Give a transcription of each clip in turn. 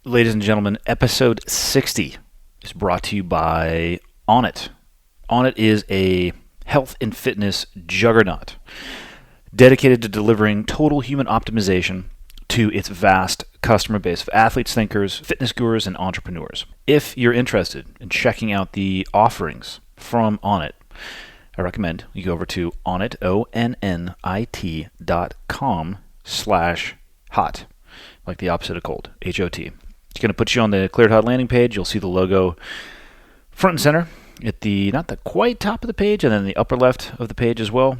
Ladies and gentlemen, episode 60 is brought to you by Onnit. Onnit is a health and fitness juggernaut dedicated to delivering total human optimization to its vast customer base of athletes, thinkers, fitness gurus, and entrepreneurs. If you're interested in checking out the offerings from Onnit, I recommend you go over to onnit, onnit.com/hot, like the opposite of cold, H-O-T. It's going to put you on the Cleared Hot landing page. You'll see the logo front and center at the, not the quite top of the page, and then the upper left of the page as well.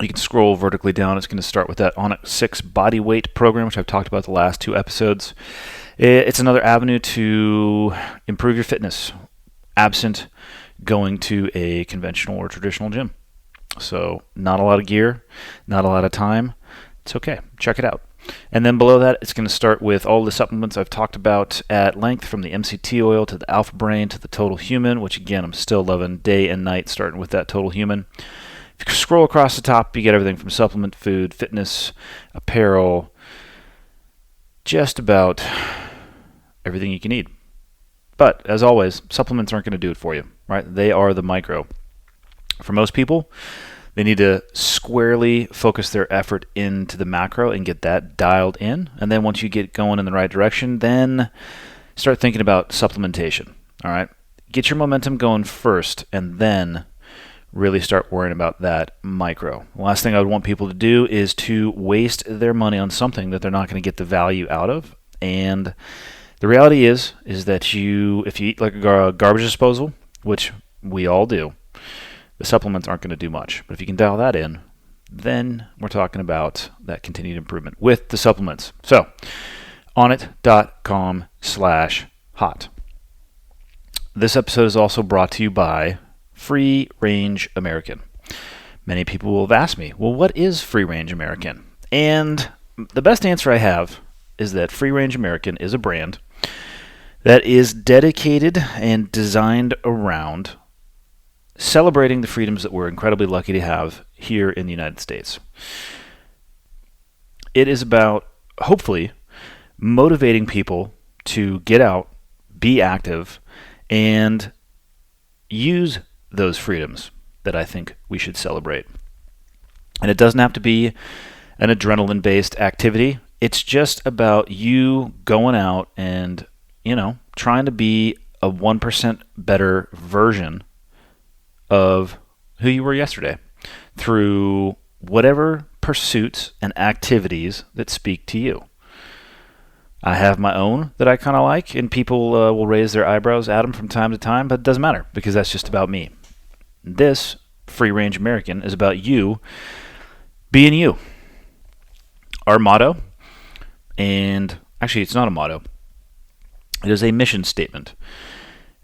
You can scroll vertically down. It's going to start with that Onnit 6 body weight program, which I've talked about the last two episodes. It's another avenue to improve your fitness, absent going to a conventional or traditional gym. So not a lot of gear, not a lot of time. It's okay. Check it out. And then below that, it's going to start with all the supplements I've talked about at length, from the MCT oil to the Alpha Brain to the Total Human, which again, I'm still loving day and night, starting with that Total Human. If you scroll across the top, you get everything from supplement, food, fitness, apparel, just about everything you can need. But as always, supplements aren't going to do it for you, right? They are the micro. For most people, they need to squarely focus their effort into the macro and get that dialed in. And then once you get going in the right direction, then start thinking about supplementation. All right? Get your momentum going first, and then really start worrying about that micro. The last thing I would want people to do is to waste their money on something that they're not going to get the value out of. And the reality is that if you eat like a garbage disposal, which we all do, the supplements aren't going to do much. But if you can dial that in, then we're talking about that continued improvement with the supplements. So, onnit.com/hot. This episode is also brought to you by Free Range American. Many people will have asked me, well, what is Free Range American? And the best answer I have is that Free Range American is a brand that is dedicated and designed around celebrating the freedoms that we're incredibly lucky to have here in the United States. It is about, hopefully, motivating people to get out, be active, and use those freedoms that I think we should celebrate. And it doesn't have to be an adrenaline-based activity. It's just about you going out and, trying to be a 1% better version of who you were yesterday through whatever pursuits and activities that speak to you. I have my own that I kind of like, and people will raise their eyebrows at them from time to time, but it doesn't matter because that's just about me. This Free Range American is about you being you. Our motto, and actually it's not a motto, it is a mission statement,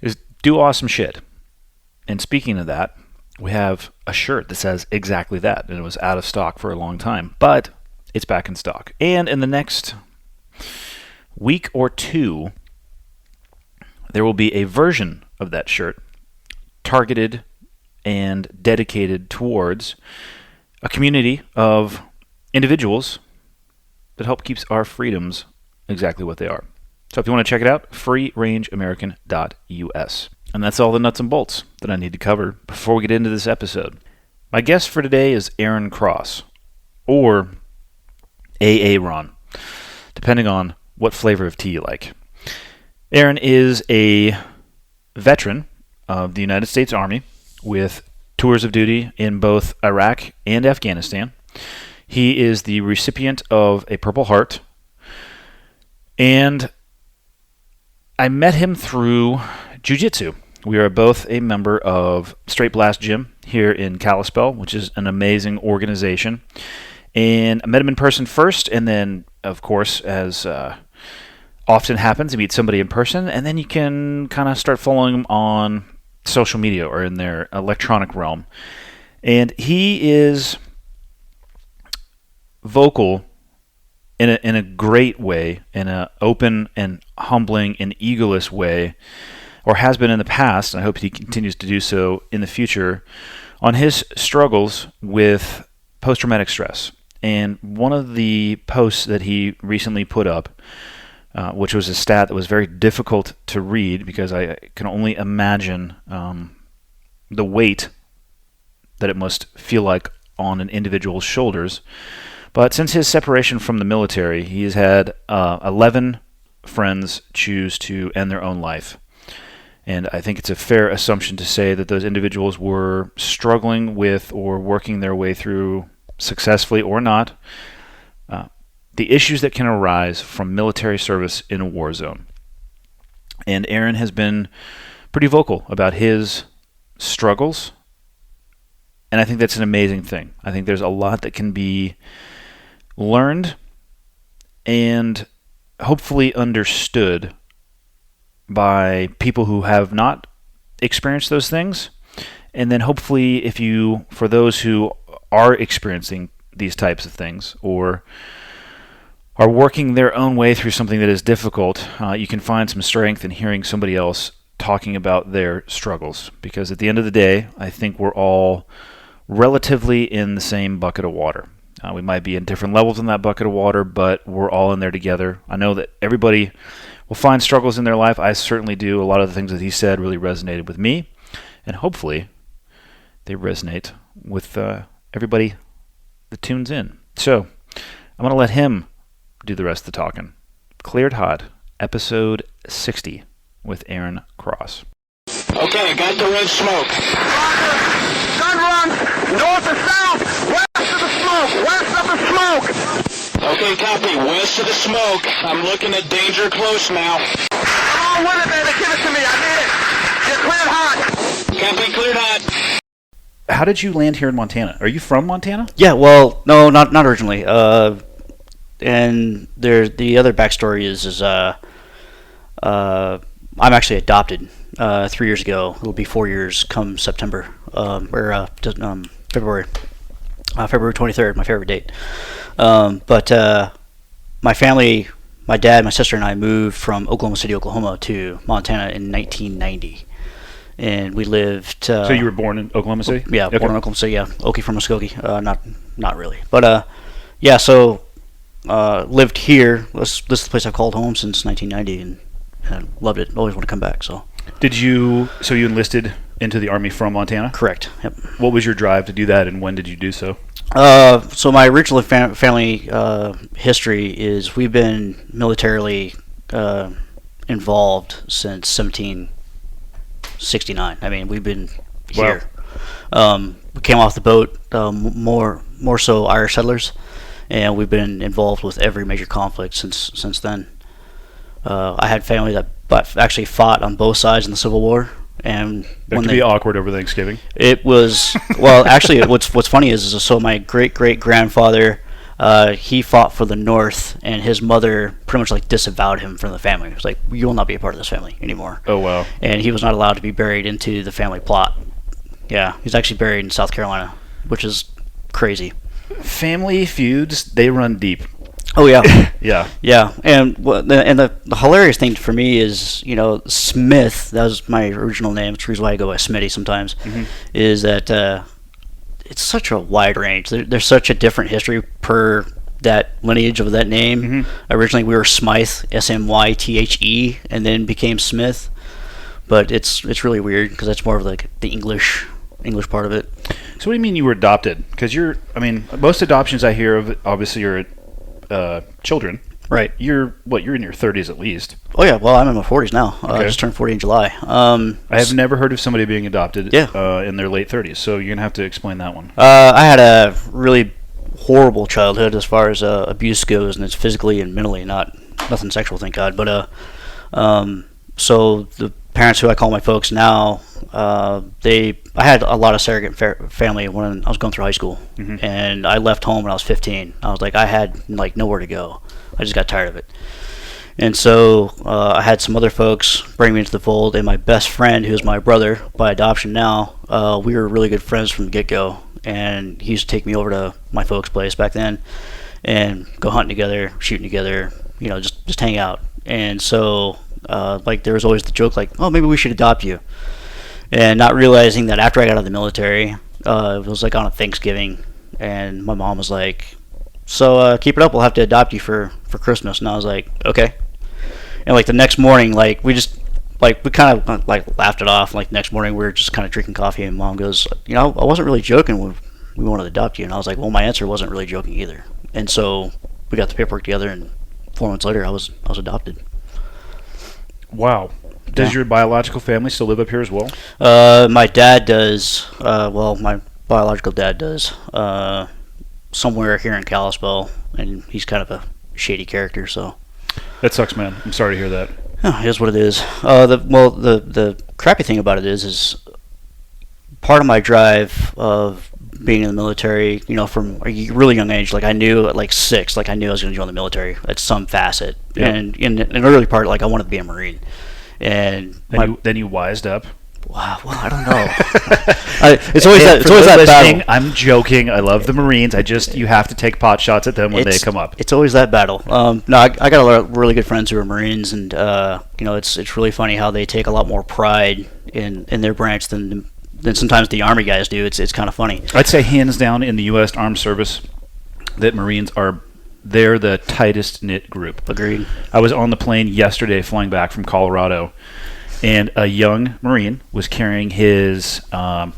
is do awesome shit. And speaking of that, we have a shirt that says exactly that, and it was out of stock for a long time, but it's back in stock. And in the next week or two, there will be a version of that shirt targeted and dedicated towards a community of individuals that help keep our freedoms exactly what they are. So if you want to check it out, freerangeamerican.us. And that's all the nuts and bolts that I need to cover before we get into this episode. My guest for today is Aaron Cross, or AA Ron, depending on what flavor of tea you like. Aaron is a veteran of the United States Army with tours of duty in both Iraq and Afghanistan. He is the recipient of a Purple Heart, and I met him through jiu-jitsu. We are both a member of Straight Blast Gym here in Kalispell, which is an amazing organization. And I met him in person first, and then, of course, as often happens, you meet somebody in person, and then you can kind of start following them on social media or in their electronic realm. And he is vocal in a great way, in an open and humbling and egoless way, or has been in the past, and I hope he continues to do so in the future, on his struggles with post-traumatic stress. And one of the posts that he recently put up which was a stat that was very difficult to read because I can only imagine the weight that it must feel like on an individual's shoulders. But since his separation from the military, he has had 11 friends choose to end their own life. And I think it's a fair assumption to say that those individuals were struggling with or working their way through, successfully or not, the issues that can arise from military service in a war zone. And Aaron has been pretty vocal about his struggles, and I think that's an amazing thing. I think there's a lot that can be learned and hopefully understood by people who have not experienced those things, and then hopefully for those who are experiencing these types of things or are working their own way through something that is difficult, you can find some strength in hearing somebody else talking about their struggles. Because at the end of the day, I think we're all relatively in the same bucket of water. We might be in different levels in that bucket of water, but we're all in there together. I know that everybody will find struggles in their life. I certainly do. A lot of the things that he said really resonated with me, and hopefully they resonate with everybody that tunes in. So I'm going to let him do the rest of the talking. Cleared Hot, episode 60 with Aaron Cross. Okay, got the red smoke. Gun run, north and south, west of the smoke, west of the smoke. Okay, copy, west of the smoke. I'm looking at danger close now. Come on with it, baby, give it to me, I need it. You're cleared hot. Copy, cleared hot. How did you land here in Montana? Are you from Montana? Yeah, well, no, not originally. And the other backstory is I'm actually adopted 3 years ago. It'll be 4 years come September, or February 23rd, my favorite date. But my family, my dad, my sister, and I moved from Oklahoma City, Oklahoma to Montana in 1990. And we lived... so you were born in Oklahoma City? Yeah, okay. Born in Oklahoma City, yeah. Okie from Muskogee. Not really. But, yeah, so... lived here. This is the place I've called home since 1990, and loved it. Always want to come back. So you enlisted into the Army from Montana? Correct. Yep. What was your drive to do that, and when did you do so? So my original family history is we've been militarily involved since 1769. I mean, we've been here. Wow. We came off the boat, more so Irish settlers. And we've been involved with every major conflict since then. I had family that actually fought on both sides in the Civil War, and that could be awkward over Thanksgiving. It was well. Actually, what's funny is so my great grandfather, he fought for the North, and his mother pretty much like disavowed him from the family. It was like, you will not be a part of this family anymore. Oh wow! And he was not allowed to be buried into the family plot. Yeah, he's actually buried in South Carolina, which is crazy. Family feuds, they run deep. Oh yeah. Yeah. And the hilarious thing for me is, Smith, that was my original name, it's the reason why I go by Smitty sometimes, is that it's such a wide range. There's such a different history per that lineage of that name. Originally we were Smythe, Smythe, and then became Smith. But it's really weird because that's more of like the English part of it. So what do you mean you were adopted? Because most adoptions I hear of, obviously you're children. Right. You're in your 30s at least. Oh yeah, well I'm in my 40s now. Okay. I just turned 40 in July. I have never heard of somebody being adopted in their late 30s, so you're going to have to explain that one. I had a really horrible childhood as far as abuse goes, and it's physically and mentally, nothing sexual, thank God. But so the parents who I call my folks now, I had a lot of surrogate family when I was going through high school, and I left home when I was 15. I was like, I had nowhere to go. I just got tired of it. And so I had some other folks bring me into the fold, and my best friend, who's my brother by adoption now, we were really good friends from the get-go, and he used to take me over to my folks' place back then and go hunting together, shooting together, just hang out. And so there was always the joke oh, maybe we should adopt you. And not realizing that after I got out of the military, it was on a Thanksgiving, and my mom was like, so keep it up, we'll have to adopt you for Christmas. And I was like, okay. And like the next morning, like we kind of like laughed it off. Like next morning, we were just kind of drinking coffee, and Mom goes, I wasn't really joking when we wanted to adopt you. And I was like, well, my answer wasn't really joking either. And so we got the paperwork together, and 4 months later, I was adopted. Wow. Does your biological family still live up here as well? My dad does. My biological dad does. Somewhere here in Kalispell, and he's kind of a shady character, so. That sucks, man. I'm sorry to hear that. Oh, it is what it is. The crappy thing about it is part of my drive of being in the military, from a really young age, like I knew at like 6, like I knew I was going to join the military at some facet. Yeah. And in an early part, like I wanted to be a Marine. And then you wised up. Wow, well, I don't know. It's always that battle. I'm joking. I love the Marines. You have to take pot shots at them when they come up. It's always that battle. No, I got a lot of really good friends who are Marines, and it's really funny how they take a lot more pride in their branch than sometimes the Army guys do. It's kind of funny. I'd say hands down in the U.S. Armed Service that Marines they're the tightest knit group. Agreed. I was on the plane yesterday flying back from Colorado, and a young Marine was carrying his, God,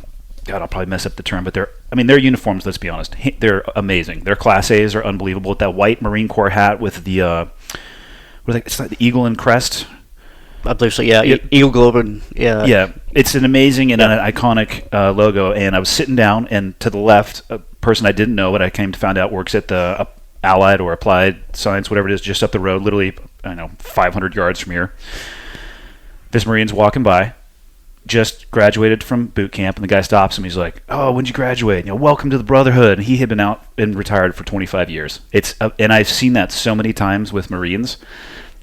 I'll probably mess up the term, but their uniforms, let's be honest, they're amazing. Their Class A's are unbelievable with that white Marine Corps hat with the, it's like the eagle and crest. I believe so, yeah. Eagle Globe and, yeah. Yeah, it's an amazing and an iconic logo, and I was sitting down, and to the left, a person I didn't know, but I came to find out works at the Allied or Applied Science, whatever it is, just up the road, literally, 500 yards from here. This Marine's walking by, just graduated from boot camp, and the guy stops him. He's like, "Oh, when'd you graduate? Welcome to the Brotherhood." And he had been out and retired for 25 years. And I've seen that so many times with Marines.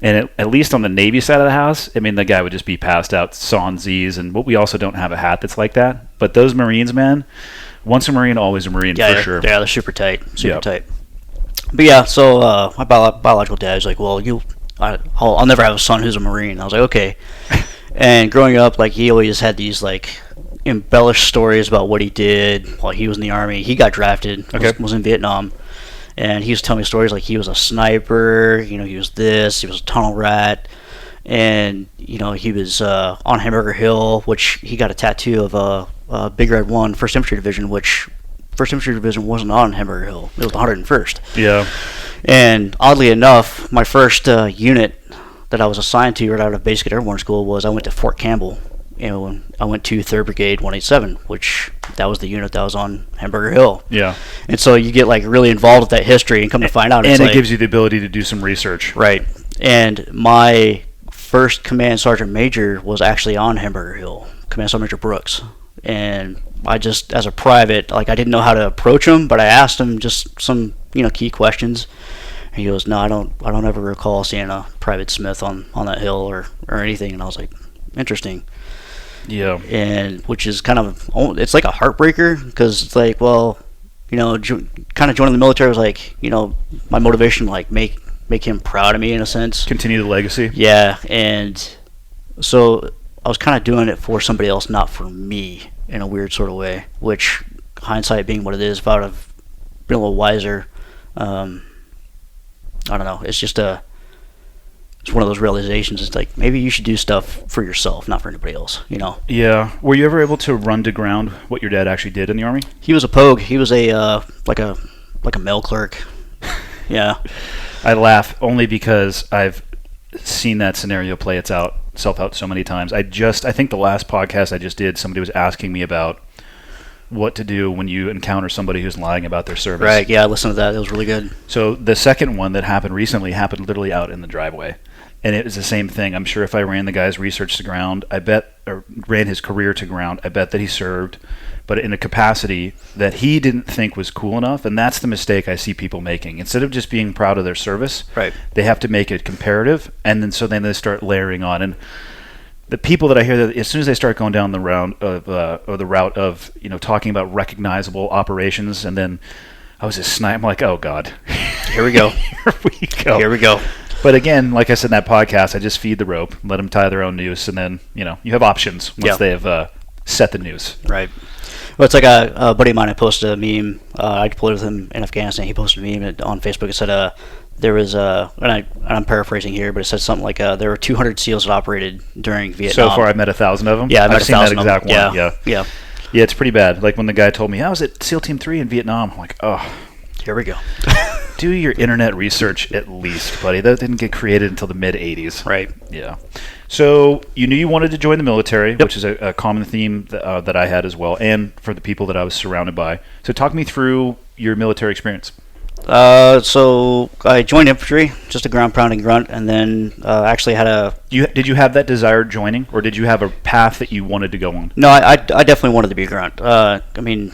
And at least on the Navy side of the house, the guy would just be passed out sans Z's, and we also don't have a hat that's like that. But those Marines, man, once a Marine, always a Marine, for sure. Yeah, they're super tight, tight. But yeah, so my biological dad was like, "Well, I'll never have a son who's a Marine." I was like, "Okay." And growing up, like he always had these like embellished stories about what he did while he was in the Army. He got drafted, was in Vietnam, and he was telling me stories like he was a sniper. He was this, he was a tunnel rat, and he was on Hamburger Hill, which he got a tattoo of a Big Red 1 1st Infantry Division, which 1st Infantry Division wasn't on Hamburger Hill. It was the 101st. Yeah. And oddly enough, my first unit that I was assigned to right out of basic Airborne School was I went to Fort Campbell. I went to 3rd Brigade 187, which that was the unit that was on Hamburger Hill. Yeah. And so you get like really involved with that history and come to find out. And it gives you the ability to do some research. Right. And my first Command Sergeant Major was actually on Hamburger Hill, Command Sergeant Major Brooks. And I just, as a private, like I didn't know how to approach him, but I asked him just some, key questions. And he goes, "No, I don't ever recall seeing a Private Smith on that hill or anything." And I was like, interesting. Yeah. And which is kind of, it's like a heartbreaker, because it's like, well, kind of joining the military was like, my motivation to like make him proud of me in a sense. Continue the legacy. Yeah. And so I was kind of doing it for somebody else, not for me, in a weird sort of way, which hindsight being what it is, if I would have been a little wiser, I don't know. It's just it's one of those realizations. It's like maybe you should do stuff for yourself, not for anybody else. Yeah. Were you ever able to run to ground what your dad actually did in the Army? He was a pogue. He was a like a mail clerk. Yeah. I laugh only because I've seen that scenario play itself out so many times. I think the last podcast I just did, somebody was asking me about what to do when you encounter somebody who's lying about their service. Right, yeah, I listened to that. It was really good. So the second one that happened recently happened literally out in the driveway. And it was the same thing. I'm sure if I ran the guy's research to ground, or ran his career to ground, I bet that he served, but in a capacity that he didn't think was cool enough. And that's the mistake I see people making. Instead of just being proud of their service, right, they have to make it comparative, and then they start layering on. And the people that I hear, that as soon as they start going down the route of talking about recognizable operations, and then I was just I'm like, oh God, here we go, here we go. But again, like I said in that podcast, I just feed the rope, let them tie their own noose, and then you have options once they have set the noose. Right. Well, it's like a buddy of mine. I posted a meme. I deployed with him in Afghanistan. He posted a meme on Facebook. It said, there was and I'm paraphrasing here, but it said something like there were 200 SEALs that operated during Vietnam. So far, I've met 1,000 of them. Yeah, I've seen that exact one. Yeah. Yeah, it's pretty bad. Like when the guy told me I was at SEAL Team 3 in Vietnam, I'm like, oh, Here we go. do your internet research at least, buddy. That didn't get created until the mid 80s. Right. Yeah. So you knew you wanted to join the military, Yep. which is a common theme that I had as well, and for the people that I was surrounded by. So talk me through your military experience. So I joined infantry, just a ground pounding grunt, and then actually had a. Did you have that desire joining, or did you have a path that you wanted to go on? No, I definitely wanted to be a grunt. I mean,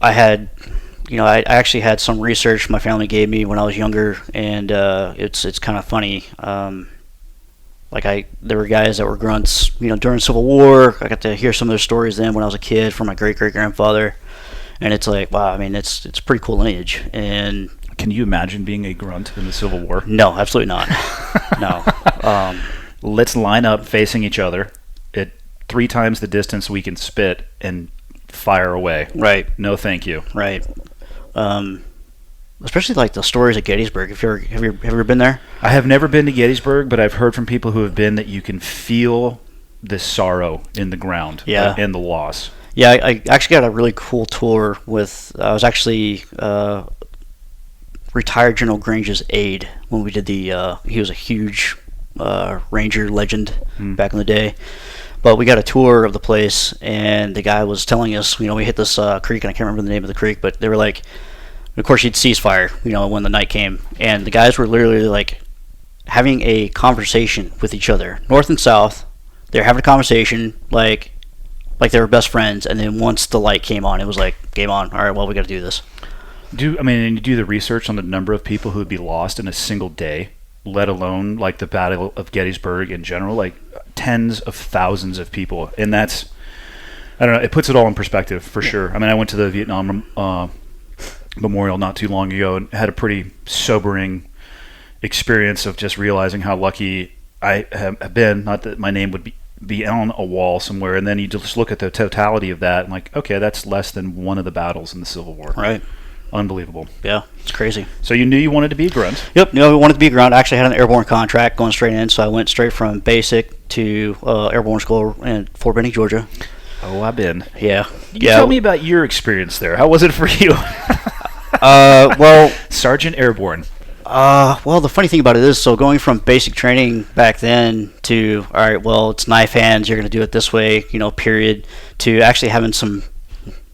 I had, I actually had some research my family gave me when I was younger, and it's kind of funny. There were guys that were grunts, during Civil War. I got to hear some of their stories then when I was a kid from my great grandfather. And it's like, wow, I mean, it's pretty cool lineage. And can you imagine being a grunt in the Civil War? No, absolutely not. No. Let's line up facing each other at 3 times the distance we can spit and fire away. Right. No, thank you. Right. Especially like the stories at Gettysburg. Have you ever been there? I have never been to Gettysburg, but I've heard from people who have been that you can feel the sorrow in the ground. Yeah. And the loss. Yeah, I actually got a really cool tour with. I was actually retired General Grange's aide when we did the. He was a huge Ranger legend back in the day, but we got a tour of the place, and the guy was telling us, we hit this creek, and I can't remember the name of the creek, but they were like, of course you'd ceasefire, when the night came, and the guys were literally like having a conversation with each other, north and south. They're having a conversation like they were best friends, and then once the light came on, it was like, game on. All right, well, we got to do this. And you do the research on the number of people who would be lost in a single day, let alone like the Battle of Gettysburg in general, like tens of thousands of people, and that's, I don't know, it puts it all in perspective for sure. I mean, I went to the Vietnam Memorial not too long ago and had a pretty sobering experience of just realizing how lucky I have been. Not that my name would be on a wall somewhere, and then you just look at the totality of that and like, okay, that's less than one of the battles in the Civil War. Right. Unbelievable. Yeah, it's crazy. So you knew you wanted to be a grunt. Yep, we wanted to be a grunt. I actually had an airborne contract going straight in, so I went straight from basic to airborne school in Fort Benning, Georgia. Oh, I've been. Yeah. Tell me about your experience there. How was it for you? Well, Sergeant Airborne. Well, the funny thing about it is, so going from basic training back then to, all right, well, it's knife hands, you're going to do it this way, period, to actually having some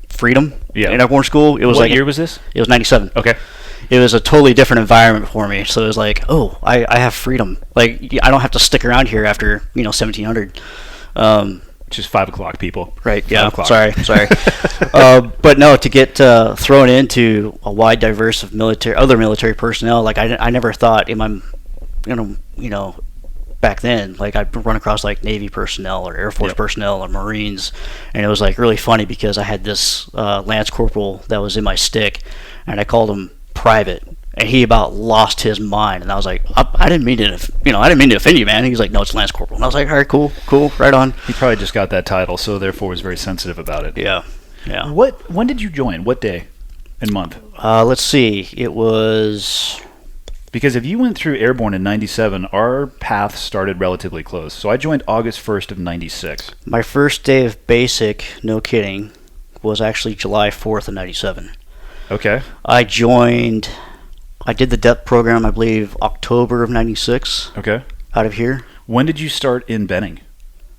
freedom in airborne school. It was What year was this? It was 97. Okay. It was a totally different environment for me. So it was like, oh, I have freedom. Like, I don't have to stick around here after, 1700. Which is 5 o'clock, people. Right, yeah, 5 o'clock. sorry. But no, to get thrown into a wide diverse of other military personnel, like I never thought in my, back then, like I'd run across like Navy personnel or Air Force personnel or Marines, and it was like really funny because I had this Lance Corporal that was in my stick, and I called him Private, and he about lost his mind, and I was like, I didn't mean to, I didn't mean to offend you, man. He was like, no, it's Lance Corporal, and I was like, all right, cool, right on. He probably just got that title, so therefore was very sensitive about it. Yeah. When did you join? What day and month? Let's see. It was. Because if you went through Airborne in 97, our path started relatively close. So I joined August 1st of 96. My first day of basic, no kidding, was actually July 4th of 97. Okay. I did the DEP program, I believe, October of 96. Okay. Out of here. When did you start in Benning?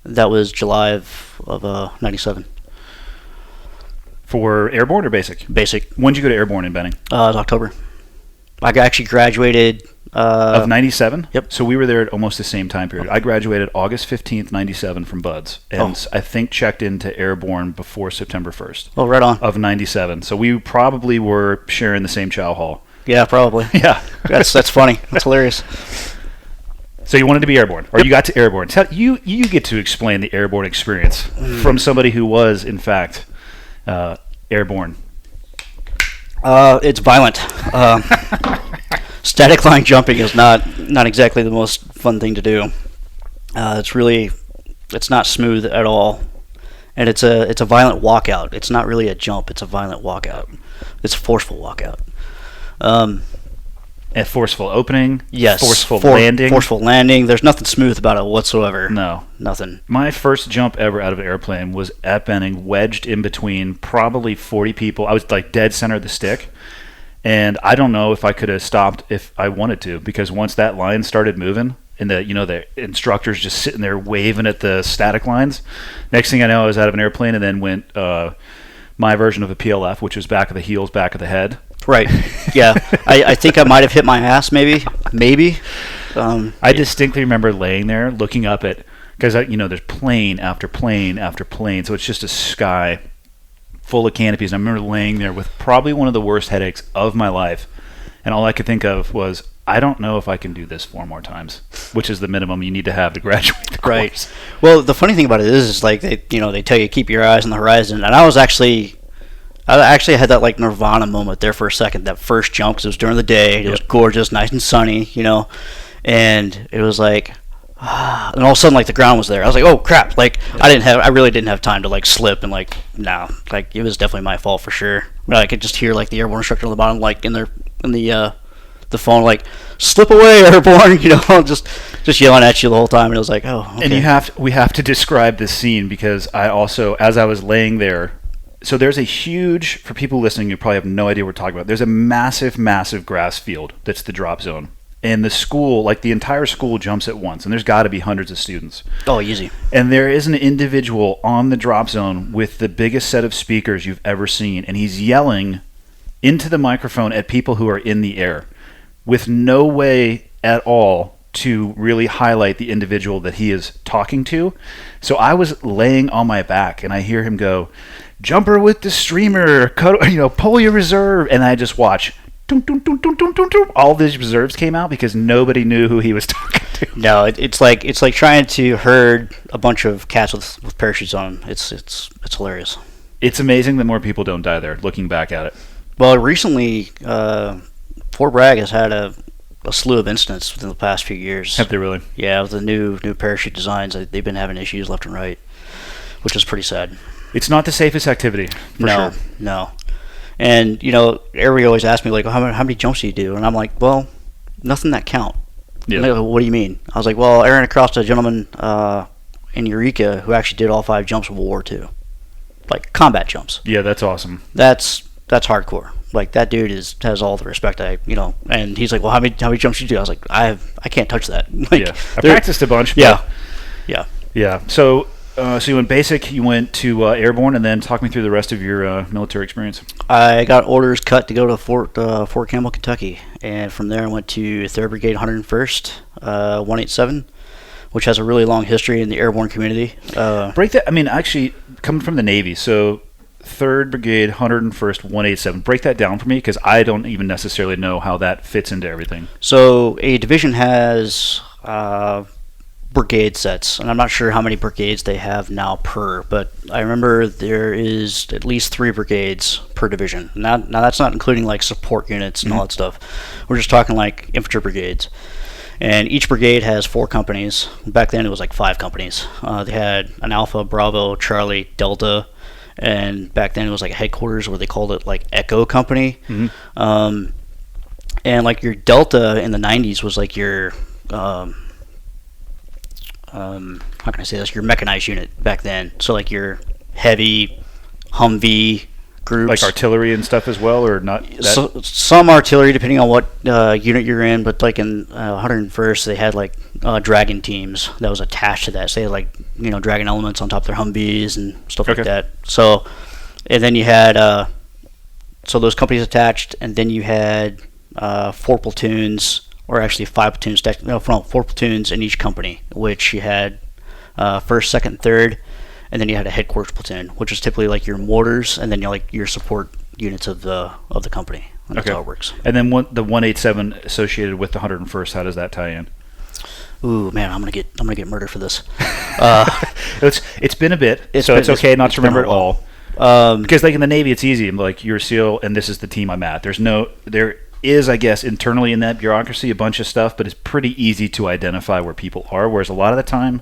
That was July of 97. For Airborne or Basic? Basic. When did you go to Airborne in Benning? It was October. I actually graduated... of 97? Yep. So we were there at almost the same time period. I graduated August 15th, 97 from Buds. And I think checked into Airborne before September 1st. Oh, right on. Of 97. So we probably were sharing the same chow hall. Yeah, probably. Yeah. That's funny. That's hilarious. So you wanted to be Airborne, or you got to Airborne. You get to explain the Airborne experience from somebody who was, in fact, Airborne. It's violent. Static line jumping is not exactly the most fun thing to do. It's not smooth at all, and it's a violent walkout. It's not really a jump. It's a violent walkout. It's a forceful walkout. A forceful opening. Yes. Forceful landing. Forceful landing. There's nothing smooth about it whatsoever. No. Nothing. My first jump ever out of an airplane was at Benning, wedged in between probably 40 people. I was like dead center of the stick. And I don't know if I could have stopped if I wanted to, because once that line started moving, and the instructor's just sitting there waving at the static lines. Next thing I know, I was out of an airplane and then went my version of a PLF, which was back of the heels, back of the head. Right. Yeah. I think I might have hit my ass, maybe. I distinctly remember laying there looking up at, because there's plane after plane after plane, so it's just a sky full of canopies. And I remember laying there with probably one of the worst headaches of my life, and all I could think of was, I don't know if I can do this 4 more times, which is the minimum you need to have to graduate the course. Right. Well, the funny thing about it is like they tell you keep your eyes on the horizon, and I actually had that like nirvana moment there for a second. That first jump, because it was during the day, it was gorgeous, nice and sunny, and it was like, and all of a sudden like the ground was there. I was like, oh crap! Like I really didn't have time to like slip, and like no, like it was definitely my fault for sure. But I could just hear like the airborne instructor on the bottom, like in the phone, like slip away, airborne, just yelling at you the whole time. And it was like, oh, okay. And we have to describe this scene, because I also, as I was laying there, so there's a huge, for people listening, you probably have no idea what we're talking about. There's a massive, massive grass field that's the drop zone. And the school, like the entire school jumps at once, and there's got to be hundreds of students. Oh, easy. And there is an individual on the drop zone with the biggest set of speakers you've ever seen, and he's yelling into the microphone at people who are in the air, with no way at all to really highlight the individual that he is talking to. So I was laying on my back, and I hear him go, "Jumper with the streamer, pull your reserve," and I just watch. Dun, dun, dun, dun, dun, dun, dun. All these reserves came out because nobody knew who he was talking to. No, it's like trying to herd a bunch of cats with parachutes on them. It's hilarious. It's amazing that more people don't die there, looking back at it. Well, recently, Fort Bragg has had a slew of incidents within the past few years. Have they really? Yeah, with the new parachute designs, they've been having issues left and right, which is pretty sad. It's not the safest activity, for sure. No. And, everybody always asks me, like, how many jumps do you do? And I'm like, well, nothing that count. Yeah. And they go, what do you mean? I was like, well, I ran across a gentleman in Eureka who actually did all 5 jumps of World War II. Like, combat jumps. Yeah, that's awesome. That's hardcore. Like, that dude has all the respect and he's like, well, how many jumps you do? I was like, I can't touch that. Like, yeah. I practiced a bunch. Yeah. So you went basic, you went to airborne, and then talk me through the rest of your military experience. I got orders cut to go to Fort Campbell, Kentucky, and from there I went to 3rd Brigade 101st, 187, which has a really long history in the airborne community. Break that. I mean, actually, coming from the Navy, so 3rd Brigade 101st, 187. Break that down for me, because I don't even necessarily know how that fits into everything. So a division has brigade sets, and I'm not sure how many brigades they have now per, but I remember there is at least 3 brigades per division. Now that's not including like support units and all that stuff. We're just talking like infantry brigades. And each brigade has 4 companies. Back then it was like 5 companies. They had an Alpha, Bravo, Charlie, Delta, and back then it was like a headquarters where they called it like Echo Company. And like your Delta in the 90s was like your how can I say this? Your mechanized unit back then. So like your heavy Humvee groups, like artillery and stuff as well, or not? So, some artillery, depending on what unit you're in. But like in 101st, they had like Dragon teams that was attached to that. So they had like Dragon elements on top of their Humvees and stuff like that. So, and then you had so those companies attached, and then you had 4 platoons. Or actually 5 platoons, 4 platoons in each company, which you had 1st, 2nd, 3rd, and then you had a headquarters platoon, which is typically like your mortars, and then your support units of the company. And that's how it works. And then the 187 associated with the 101st, how does that tie in? Ooh, man, I'm gonna get murdered for this. It's been a bit, so it's okay not to remember it all. Because like in the Navy, it's easy. Like you're a SEAL, and this is the team I'm at. There is, I guess, internally in that bureaucracy a bunch of stuff, but it's pretty easy to identify where people are, whereas a lot of the time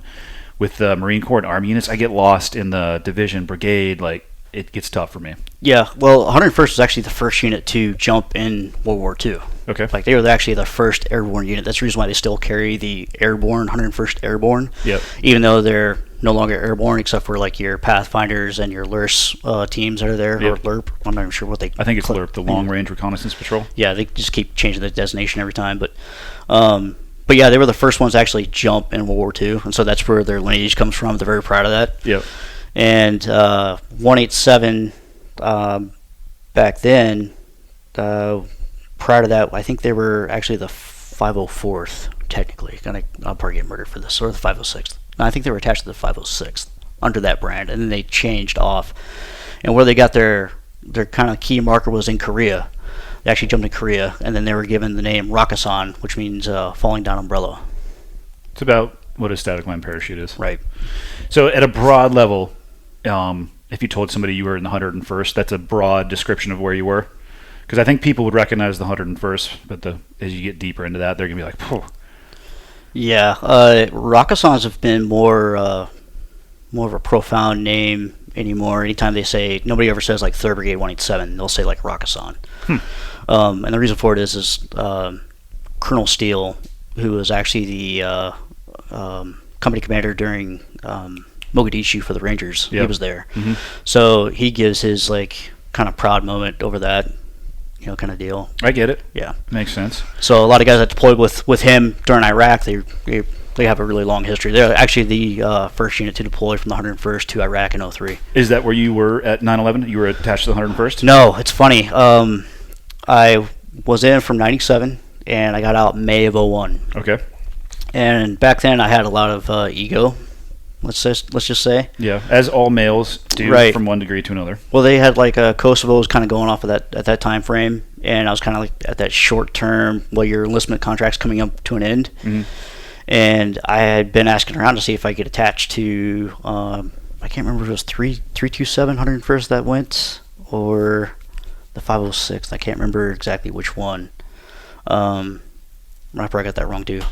with the Marine Corps and Army units, I get lost in the division, brigade, like it gets tough for me. Yeah, well, 101st was actually the first unit to jump in World War II. Okay. Like, they were actually the first airborne unit. That's the reason why they still carry the airborne, 101st Airborne. Yep. Even though they're no longer airborne, except for, like, your Pathfinders and your LRS teams that are there, Yep. or LRP. I'm not even sure what they... I think it's LRP, the Long Range Reconnaissance Patrol. Yeah, they just keep changing the designation every time. But yeah, they were the first ones to actually jump in World War II, and so that's where their lineage comes from. They're very proud of that. Yep. And 187, back then, prior to that, I think they were actually the 504th, technically. I'll probably get murdered for this, or the 506th. No, I think they were attached to the 506th under that brand, and then they changed off. And where they got their kind of key marker was in Korea. They actually jumped in Korea, and then they were given the name Rakusan, which means falling down umbrella. It's about what a static line parachute is. Right. So at a broad level, if you told somebody you were in the 101st, that's a broad description of where you were. Because I think people would recognize the 101st, but as you get deeper into that, they're going to be like, "Phew." Yeah, Rakusans have been more of a profound name anymore. Anytime they say, nobody ever says like 3rd Brigade 187, they'll say like Rakusan. And the reason for it is Colonel Steele, who was actually the company commander during Mogadishu for the Rangers. Yep. He was there. Mm-hmm. So he gives his like kind of proud moment over that, kind of deal. I get it. Yeah. Makes sense. So a lot of guys that deployed with him during Iraq, they have a really long history. They're actually the first unit to deploy from the 101st to Iraq in 03. Is that where you were at 9/11? You were attached to the 101st? No, it's funny. I was in from 97, and I got out May of 01. Okay. And back then, I had a lot of ego. Let's just say. Yeah, as all males do, Right. from one degree to another. Well, they had like Kosovo was kind of going off of that at that time frame, and I was kind of like at that short term. Well, your enlistment contract's coming up to an end, and I had been asking around to see if I could attach to. I can't remember if it was 327 101st that went, or the 506th. I can't remember exactly which one. I probably got that wrong too.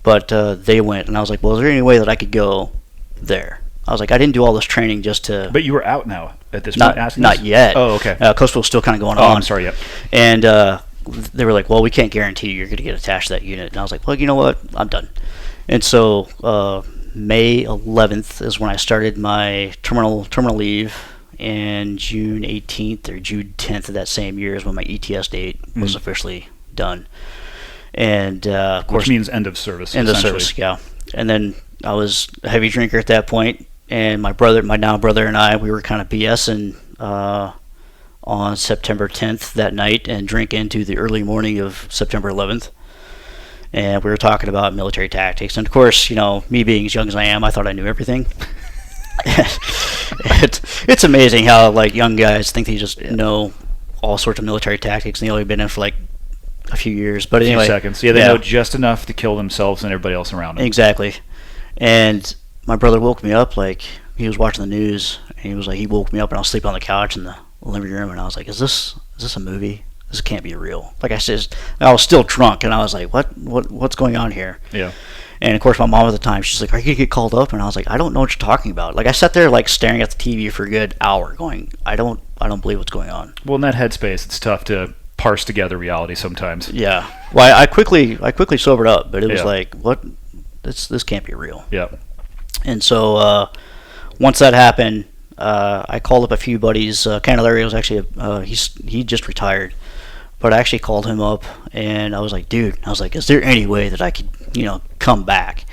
But they went, and I was like, well, is there any way that I could go there? I was like, I didn't do all this training just to... But you were out now at this point? Not yet. Oh, okay. Kosovo's still kind of going on. Oh, I'm sorry, yep. And they were like, well, we can't guarantee you're going to get attached to that unit. And I was like, well, you know what? I'm done. And so May 11th is when I started my terminal leave, and June 18th or June 10th of that same year is when my ETS date was officially done. And of course, which means end of service. End of service, yeah. And then I was a heavy drinker at that point, and my now brother, and I, we were kind of BSing on September 10th that night, and drink into the early morning of September 11th. And we were talking about military tactics, and of course, me being as young as I am, I thought I knew everything. It's amazing how like young guys think they just know all sorts of military tactics, and they only been in for like a few years, but anyway, a few seconds. Yeah, they know just enough to kill themselves and everybody else around them. Exactly. And my brother woke me up, like he was watching the news, and he woke me up, and I was sleeping on the couch in the living room, and I was like, is this a movie? This can't be real. Like I said, I was still drunk, and I was like, what's going on here? Yeah. And of course, my mom at the time, she's like, are you gonna get called up? And I was like, I don't know what you're talking about. Like I sat there like staring at the TV for a good hour, going, I don't believe what's going on. Well, in that headspace, it's tough to parse together reality sometimes. Yeah. Well, I quickly sobered up, but it was like, what? This can't be real. Yeah. And so once that happened, I called up a few buddies. Candelario was actually he just retired, but I actually called him up, and I was like, dude, is there any way that I could come back?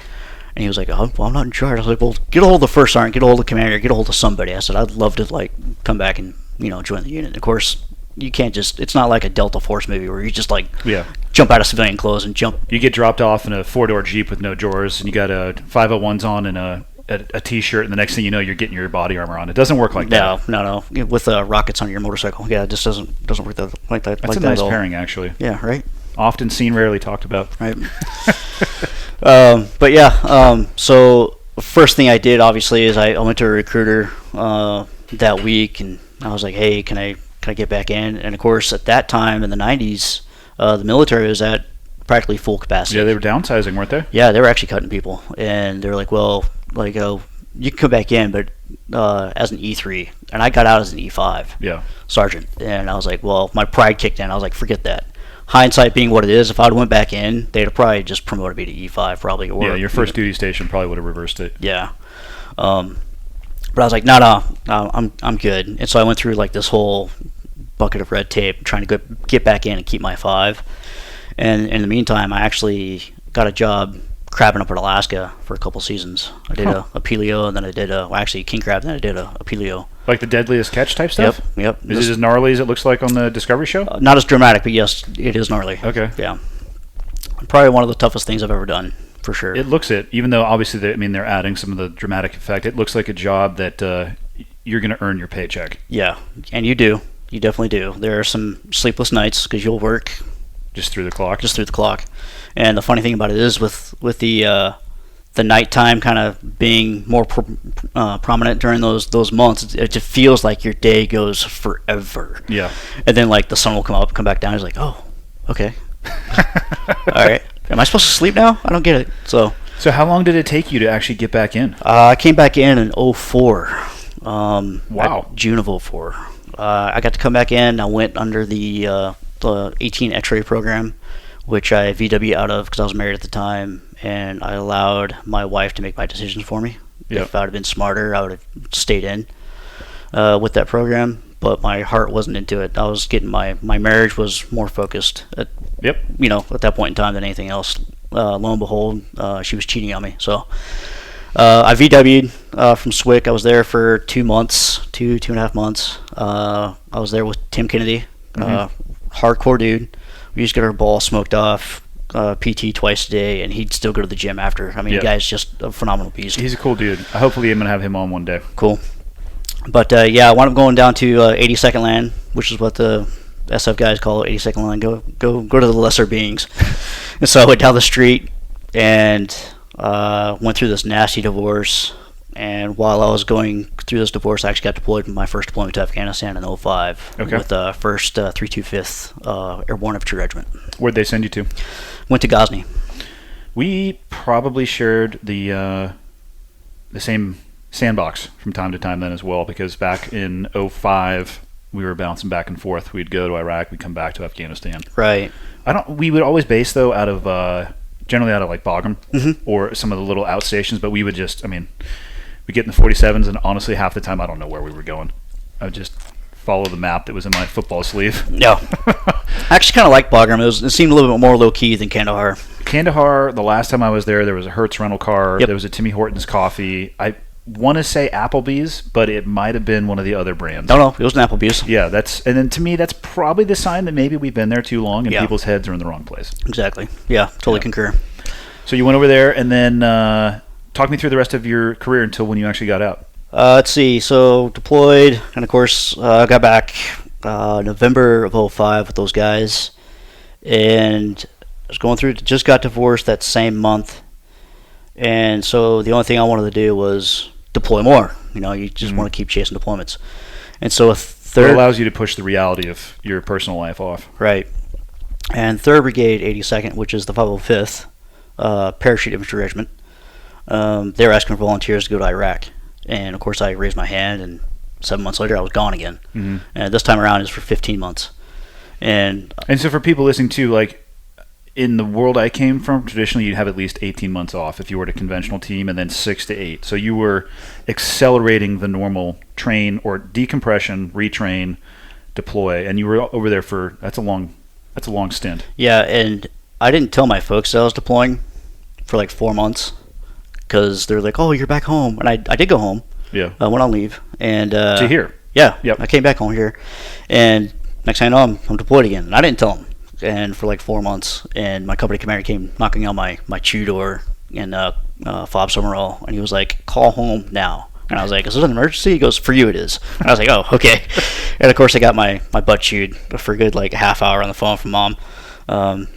And he was like, oh, well, I'm not in charge. I was like, well, get a hold of the first sergeant, get a hold of the commander, get a hold of somebody. I said, I'd love to like come back and join the unit. And of course, you can't it's not like a Delta Force movie where you just like jump out of civilian clothes and jump. You get dropped off in a 4-door Jeep with no drawers, and you got a 501s on and a T-shirt, and the next thing you know, you're getting your body armor on. It doesn't work like that. No. With rockets on your motorcycle. Yeah, it just doesn't work like that. That's a nice pairing, actually. Yeah, right? Often seen, rarely talked about. Right. But yeah, so first thing I did, obviously, is I went to a recruiter that week, and I was like, hey, can I get back in? And of course, at that time in the 90s, the military was at practically full capacity. Yeah, they were downsizing, weren't they? Yeah, they were actually cutting people, and they were like, well, like you can come back in, but as an E3, and I got out as an E5 sergeant, and I was like, well, my pride kicked in. I was like, forget that. Hindsight being what it is, if I'd went back in, they'd have probably just promoted me to E5 probably. Or, your first duty station probably would have reversed it. Yeah. But I was like, no, I'm good. And so I went through like this whole bucket of red tape trying to get back in and keep my 5. And in the meantime, I actually got a job crabbing up in Alaska for a couple seasons. I did a peleo, and then I did actually king crab, then I did a peleo. Like the deadliest catch type stuff? Yep. Is it as gnarly as it looks like on the Discovery show? Not as dramatic, but yes, it is gnarly. Okay. Yeah. Probably one of the toughest things I've ever done, for sure. It looks it, even though obviously they're adding some of the dramatic effect. It looks like a job that you're going to earn your paycheck. Yeah, and you do. You definitely do. There are some sleepless nights because you'll work just through the clock. And the funny thing about it is with the nighttime kind of being more prominent during those months, it just feels like your day goes forever. Yeah. And then like the sun will come back down. It's like, oh, okay. All right. Am I supposed to sleep now? I don't get it. So how long did it take you to actually get back in? I came back in 04. Wow. June of 04. I got to come back in. I went under the 18 X-ray program, which I VW out of because I was married at the time, and I allowed my wife to make my decisions for me. Yep. If I would have been smarter, I would have stayed in with that program, but my heart wasn't into it. I was getting my marriage was more focused at that point in time than anything else. Lo and behold, she was cheating on me. So I VW'd from SWIC. I was there for 2 months, two and a half months. I was there with Tim Kennedy, hardcore dude. We used to get our ball smoked off, PT twice a day, and he'd still go to the gym after. I mean, the guy's just a phenomenal beast. He's a cool dude. Hopefully I'm going to have him on one day. Cool. But I wound up going down to 82nd Land, which is what the SF guys call 82nd Land. Go to the lesser beings. And so I went down the street and went through this nasty divorce. And while I was going through this divorce, I actually got deployed in my first deployment to Afghanistan in 05 with the 1st 325th Airborne Infantry Regiment. Where'd they send you to? Went to Ghazni. We probably shared the same sandbox from time to time then as well, because back in 05 we were bouncing back and forth. We'd go to Iraq, we'd come back to Afghanistan. Right. We would always base though out of generally out of like Bagram or some of the little outstations, but we would just we get in the 47s, and honestly half the time I don't know where we were going. I would just follow the map that was in my football sleeve. Yeah. I actually kind of like Bagram. It seemed a little bit more low-key than Kandahar. Kandahar, the last time I was there was a Hertz rental car. Yep. There was a Timmy Hortons coffee. I want to say Applebee's, but it might have been one of the other brands. No, it was an Applebee's. Yeah, and then to me, that's probably the sign that maybe we've been there too long and people's heads are in the wrong place. Exactly. Yeah, totally concur. So you went over there, and then talk me through the rest of your career until when you actually got out. Let's see. So deployed, and of course, got back November of 05 with those guys, and I was going through. Just got divorced that same month, and so the only thing I wanted to do was deploy more. You just want to keep chasing deployments, and so It allows you to push the reality of your personal life off. Right. And 3rd Brigade 82nd, which is the 505th Parachute Infantry Regiment, they were asking for volunteers to go to Iraq. And, of course, I raised my hand, and 7 months later I was gone again. And this time around is for 15 months. And so for people listening to, like, in the world I came from, traditionally you'd have at least 18 months off if you were at a conventional team, and then 6 to 8. So you were accelerating the normal train or decompression, retrain, deploy, and you were over there for that's a long stint. Yeah, and I didn't tell my folks that I was deploying for like 4 months because they're like, "Oh, you're back home," and I did go home. Yeah, I went on leave and to here. Yeah, yep. I came back home here, and next thing I know, I'm deployed again, and I didn't tell them. And for like 4 months, and my company commander came knocking on my chew door in Fob Summerall, and he was like, "Call home now." And I was like, "Is it an emergency?" He goes, "For you it is." And I was like, "Oh, okay." And of course I got my butt chewed for a good like half hour on the phone from Mom.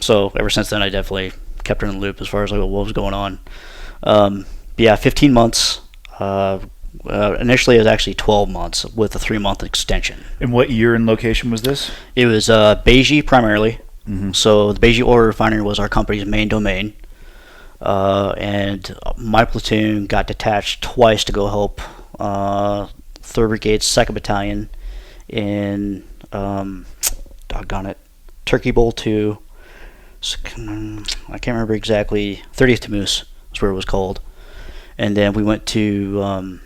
So ever since then I definitely kept her in the loop as far as like what was going on. 15 months. Initially it was actually 12 months with a 3-month extension. And what year and location was this? It was Beiji primarily. So the Beiji Oil Refinery was our company's main domain. and my platoon got detached twice to go help 3rd Brigade, 2nd Battalion in, doggone it, Turkey Bowl 2. I can't remember exactly. 30th to Moose is where it was called. And then we went to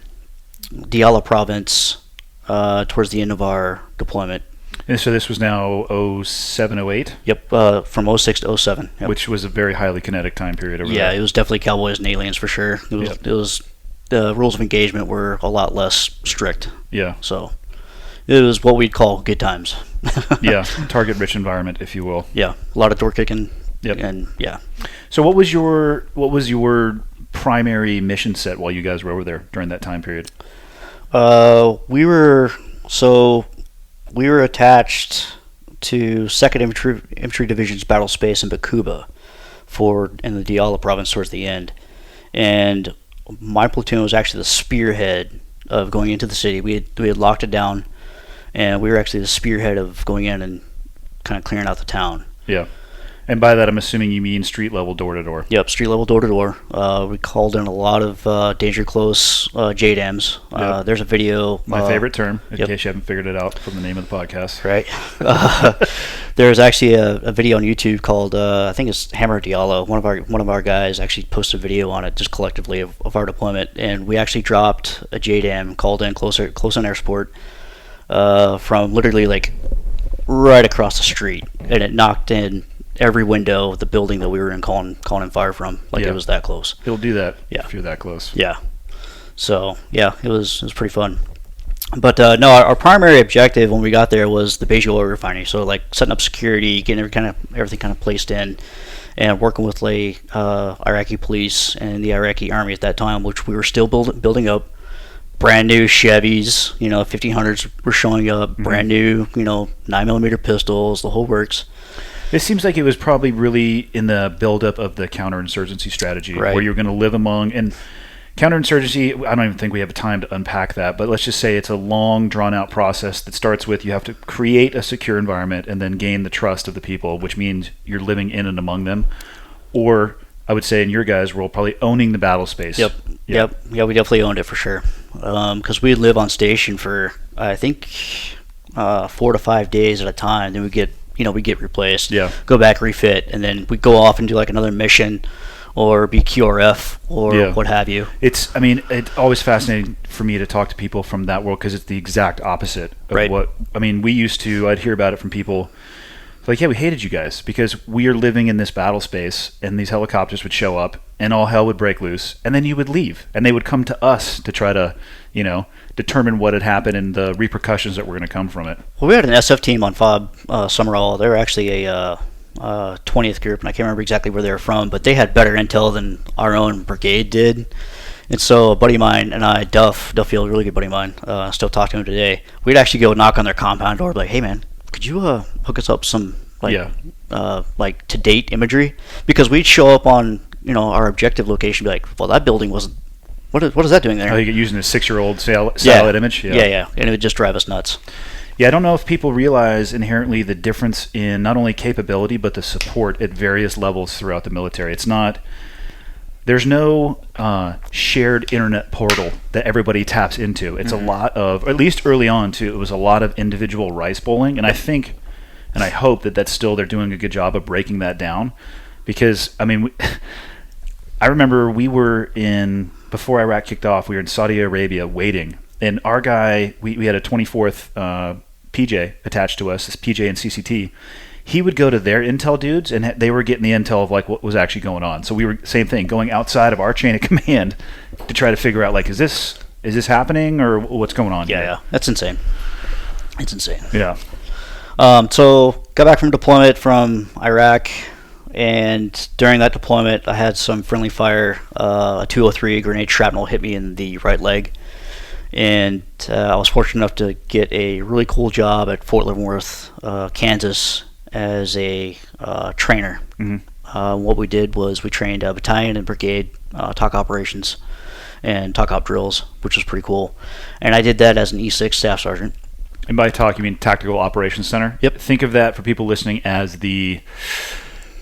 Diyala Province towards the end of our deployment. And so this was now 07, 08? Yep, from 06 to 07. Yep. Which was a very highly kinetic time period over there. Yeah, it was definitely cowboys and aliens for sure. It was the rules of engagement were a lot less strict. Yeah. So it was what we'd call good times. Yeah, target-rich environment, if you will. Yeah, a lot of door kicking. Yep. And yeah. So what was your primary mission set while you guys were over there during that time period? We were attached to 2nd Infantry Division's battle space in Bakuba in the Diyala province towards the end. And my platoon was actually the spearhead of going into the city. We had locked it down, and we were actually the spearhead of going in and kind of clearing out the town. Yeah. And by that, I'm assuming you mean street level, door to door. Yep, street level, door to door. We called in a lot of danger close JDAMs. Yep. There's a video. My favorite term, in case you haven't figured it out from the name of the podcast. Right. There's actually a video on YouTube called I think it's Hammer Diallo. One of our guys actually posted a video on it, just collectively of our deployment, and we actually dropped a JDAM, called in close on air support from literally like right across the street, and it knocked in every window of the building that we were in calling in fire from. It was that close. It'll do that if you're that close. Yeah. So yeah, it was pretty fun. But no, our primary objective when we got there was the Beijing oil refinery. So like setting up security, getting everything kind of placed in, and working with Iraqi police and the Iraqi army at that time, which we were still building up. Brand new Chevys, 1500s were showing up. Brand new, 9mm pistols, the whole works. It seems like it was probably really in the buildup of the counterinsurgency strategy, right, where you're going to live among. And counterinsurgency, I don't even think we have time to unpack that, but let's just say it's a long, drawn-out process that starts with you have to create a secure environment and then gain the trust of the people, which means you're living in and among them. Or, I would say in your guys' role, probably owning the battle space. Yep. Yeah, we definitely owned it for sure. Because we'd live on station for, I think, 4 to 5 days at a time. Then we get replaced, go back, refit, and then we go off and do like another mission or be QRF or what have you. It's always fascinating for me to talk to people from that world because it's the exact opposite of what, I'd hear about it from people like, yeah, we hated you guys because we are living in this battle space and these helicopters would show up and all hell would break loose and then you would leave and they would come to us to try to, determine what had happened and the repercussions that were going to come from it. Well, we had an SF team on FOB Summerall. They were actually a 20th group, and I can't remember exactly where they were from, but they had better intel than our own brigade did. And so a buddy of mine and I, Duffield, a really good buddy of mine, still talk to him today, we'd actually go knock on their compound door, like, hey man, could you hook us up some to-date imagery? Because we'd show up on our objective location, be like, well, that building wasn't. What is that doing there? Oh, you get using a 6-year-old satellite image? Yeah, and it would just drive us nuts. Yeah, I don't know if people realize inherently the difference in not only capability but the support at various levels throughout the military. There's no shared internet portal that everybody taps into. It's a lot of, at least early on too, it was a lot of individual rice bowling, and I think, and I hope that still they're doing a good job of breaking that down, because I remember we were before Iraq kicked off, we were in Saudi Arabia waiting, and our guy, we had a 24th PJ attached to us, this PJ and CCT. He would go to their intel dudes, and they were getting the intel of like what was actually going on. So we were, same thing, going outside of our chain of command to try to figure out like, is this happening or what's going on here? Yeah, that's insane. It's insane. Yeah. So got back from deployment from Iraq, and during that deployment, I had some friendly fire. A 203 grenade shrapnel hit me in the right leg, and I was fortunate enough to get a really cool job at Fort Leavenworth, Kansas, as a trainer. What we did was we trained a battalion and brigade TOC operations and TOC op drills, which was pretty cool. And I did that as an E6 staff sergeant. And by TOC, you mean Tactical Operations Center? Yep. Think of that for people listening as the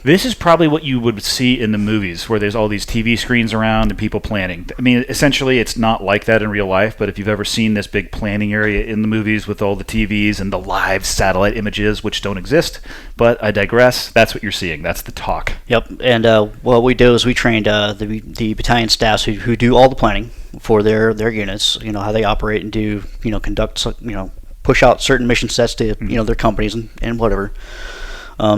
This is probably what you would see in the movies, where there's all these TV screens around and people planning. I mean, essentially, it's not like that in real life, but if you've ever seen this big planning area in the movies with all the TVs and the live satellite images, which don't exist, but I digress, that's what you're seeing. That's the talk. Yep, and what we do is we trained the battalion staffs who do all the planning for their units, how they operate and do, conduct, push out certain mission sets to, their companies and whatever.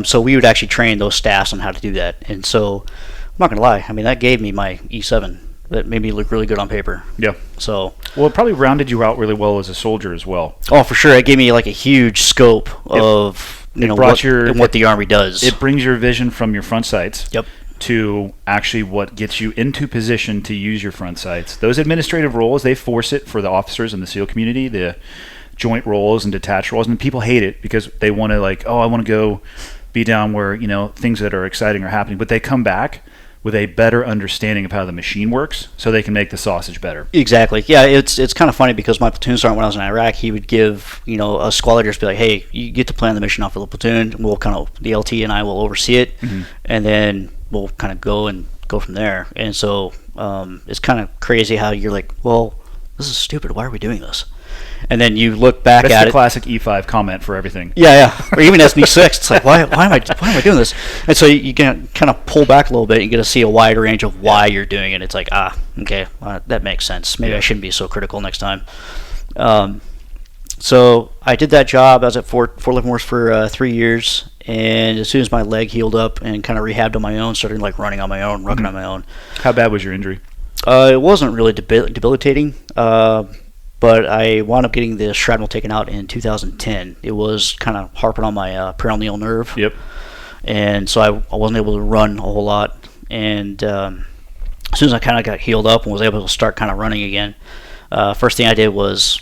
So we would actually train those staffs on how to do that. And so, I'm not going to lie, I mean, that gave me my E7. That made me look really good on paper. Yeah. So. Well, it probably rounded you out really well as a soldier as well. Oh, for sure. It gave me like a huge scope of, what the Army does. It brings your vision from your front sights. Yep. To actually what gets you into position to use your front sights. Those administrative roles, they force it for the officers in the SEAL community, the joint roles and detached roles, and people hate it because they want to I want to go be down where things that are exciting are happening, but they come back with a better understanding of how the machine works, so they can make the sausage better. Exactly. Yeah, it's kind of funny because my platoon sergeant when I was in Iraq, he would give a squad leader, be like, hey, you get to plan the mission off of the platoon. We'll the LT and I will oversee it, and then we'll kind of go from there. And so it's kind of crazy how you're like, well, this is stupid. Why are we doing this? And then you look back That's at the it. classic E5 comment for everything. Yeah. Or even SB6, it's like, why am I doing this? And so you can kind of pull back a little bit and get to see a wider range of why you're doing it. It's like, okay, that makes sense. Maybe I shouldn't be so critical next time. So I did that job. I was at Fort Leavenworth for 3 years, and as soon as my leg healed up and kind of rehabbed on my own, started running on my own, rucking on my own. How bad was your injury? It wasn't really debilitating. But I wound up getting the shrapnel taken out in 2010. It was kind of harping on my peroneal nerve. Yep. And so I wasn't able to run a whole lot. And as soon as I kind of got healed up and was able to start kind of running again, first thing I did was,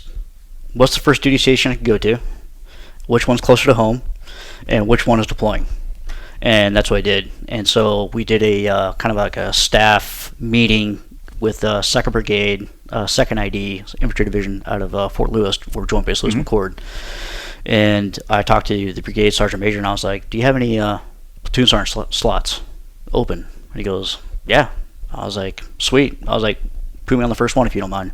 what's the first duty station I could go to? Which one's closer to home? And which one is deploying? And that's what I did. And so we did a kind of like a staff meeting with 2nd Brigade, 2nd ID, Infantry Division out of Fort Lewis, or Joint Base Lewis McChord. And I talked to the Brigade Sergeant Major, and I was like, do you have any platoon sergeant slots open? And he goes, yeah. I was like, sweet. I was like, put me on the first one if you don't mind.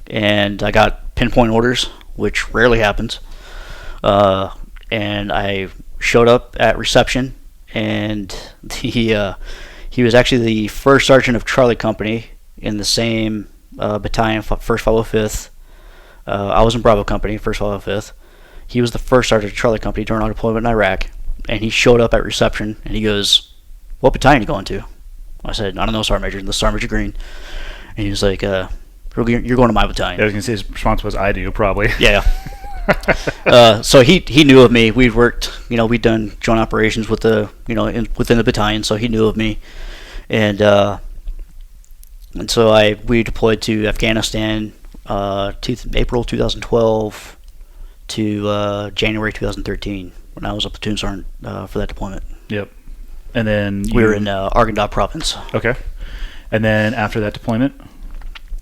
And I got pinpoint orders, which rarely happens. And I showed up at reception, and he was actually the first sergeant of Charlie Company in the same battalion, 1st 505th. I was in Bravo Company, 1st 505th. He was the first sergeant of Charlie Company during our deployment in Iraq, and he showed up at reception, and he goes, what battalion are you going to? I said, I don't know, Sergeant Major. This is Sergeant Major Green. And he was like, you're going to my battalion. I was going to say his response was, I do, probably. Yeah. So he knew of me. We'd worked, we'd done joint operations with the, within the battalion, so he knew of me. And so we deployed to Afghanistan, April 2012 to January 2013 when I was a platoon sergeant for that deployment. Yep. And then we were in Arghandab province. Okay. And then after that deployment?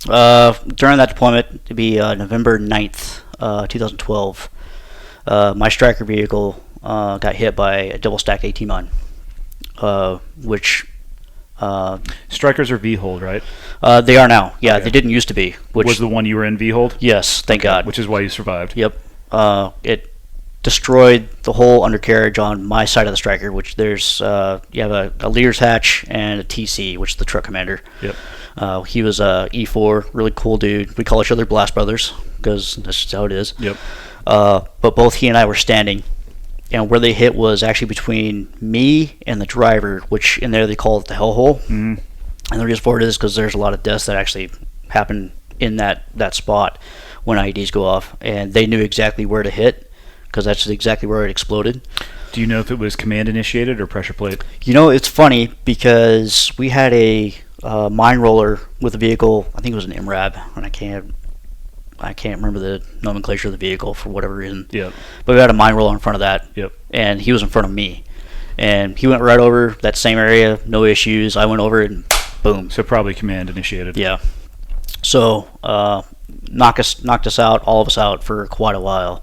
During that deployment, it'd be November 9th, 2012, my Striker vehicle got hit by a double-stacked AT mine, which... Strikers are V-hold, right? They are now. Yeah, okay. They didn't used to be. Which was the one you were in V-hold? Yes, thank God. Which is why you survived. Yep. It destroyed the whole undercarriage on my side of the Striker, which there's you have a leader's hatch and a TC, which is the truck commander. Yep. He was a E4, really cool dude. We call each other Blast Brothers because that's just how it is. Yep. But both he and I were standing, and where they hit was actually between me and the driver, which in there they call it the hellhole. Mm-hmm. And the reason for it is because there's a lot of deaths that actually happen in that spot when IEDs go off, and they knew exactly where to hit because that's exactly where it exploded. Do you know if it was command initiated or pressure plate? It's funny because we had a mine roller with the vehicle. I think it was an MRAB, and I can't remember the nomenclature of the vehicle for whatever reason. Yep. But we had a mine roller in front of that. Yep. And he was in front of me, and he went right over that same area, no issues. I went over it, and boom. So probably command initiated. Yeah. So knocked us out, all of us out for quite a while,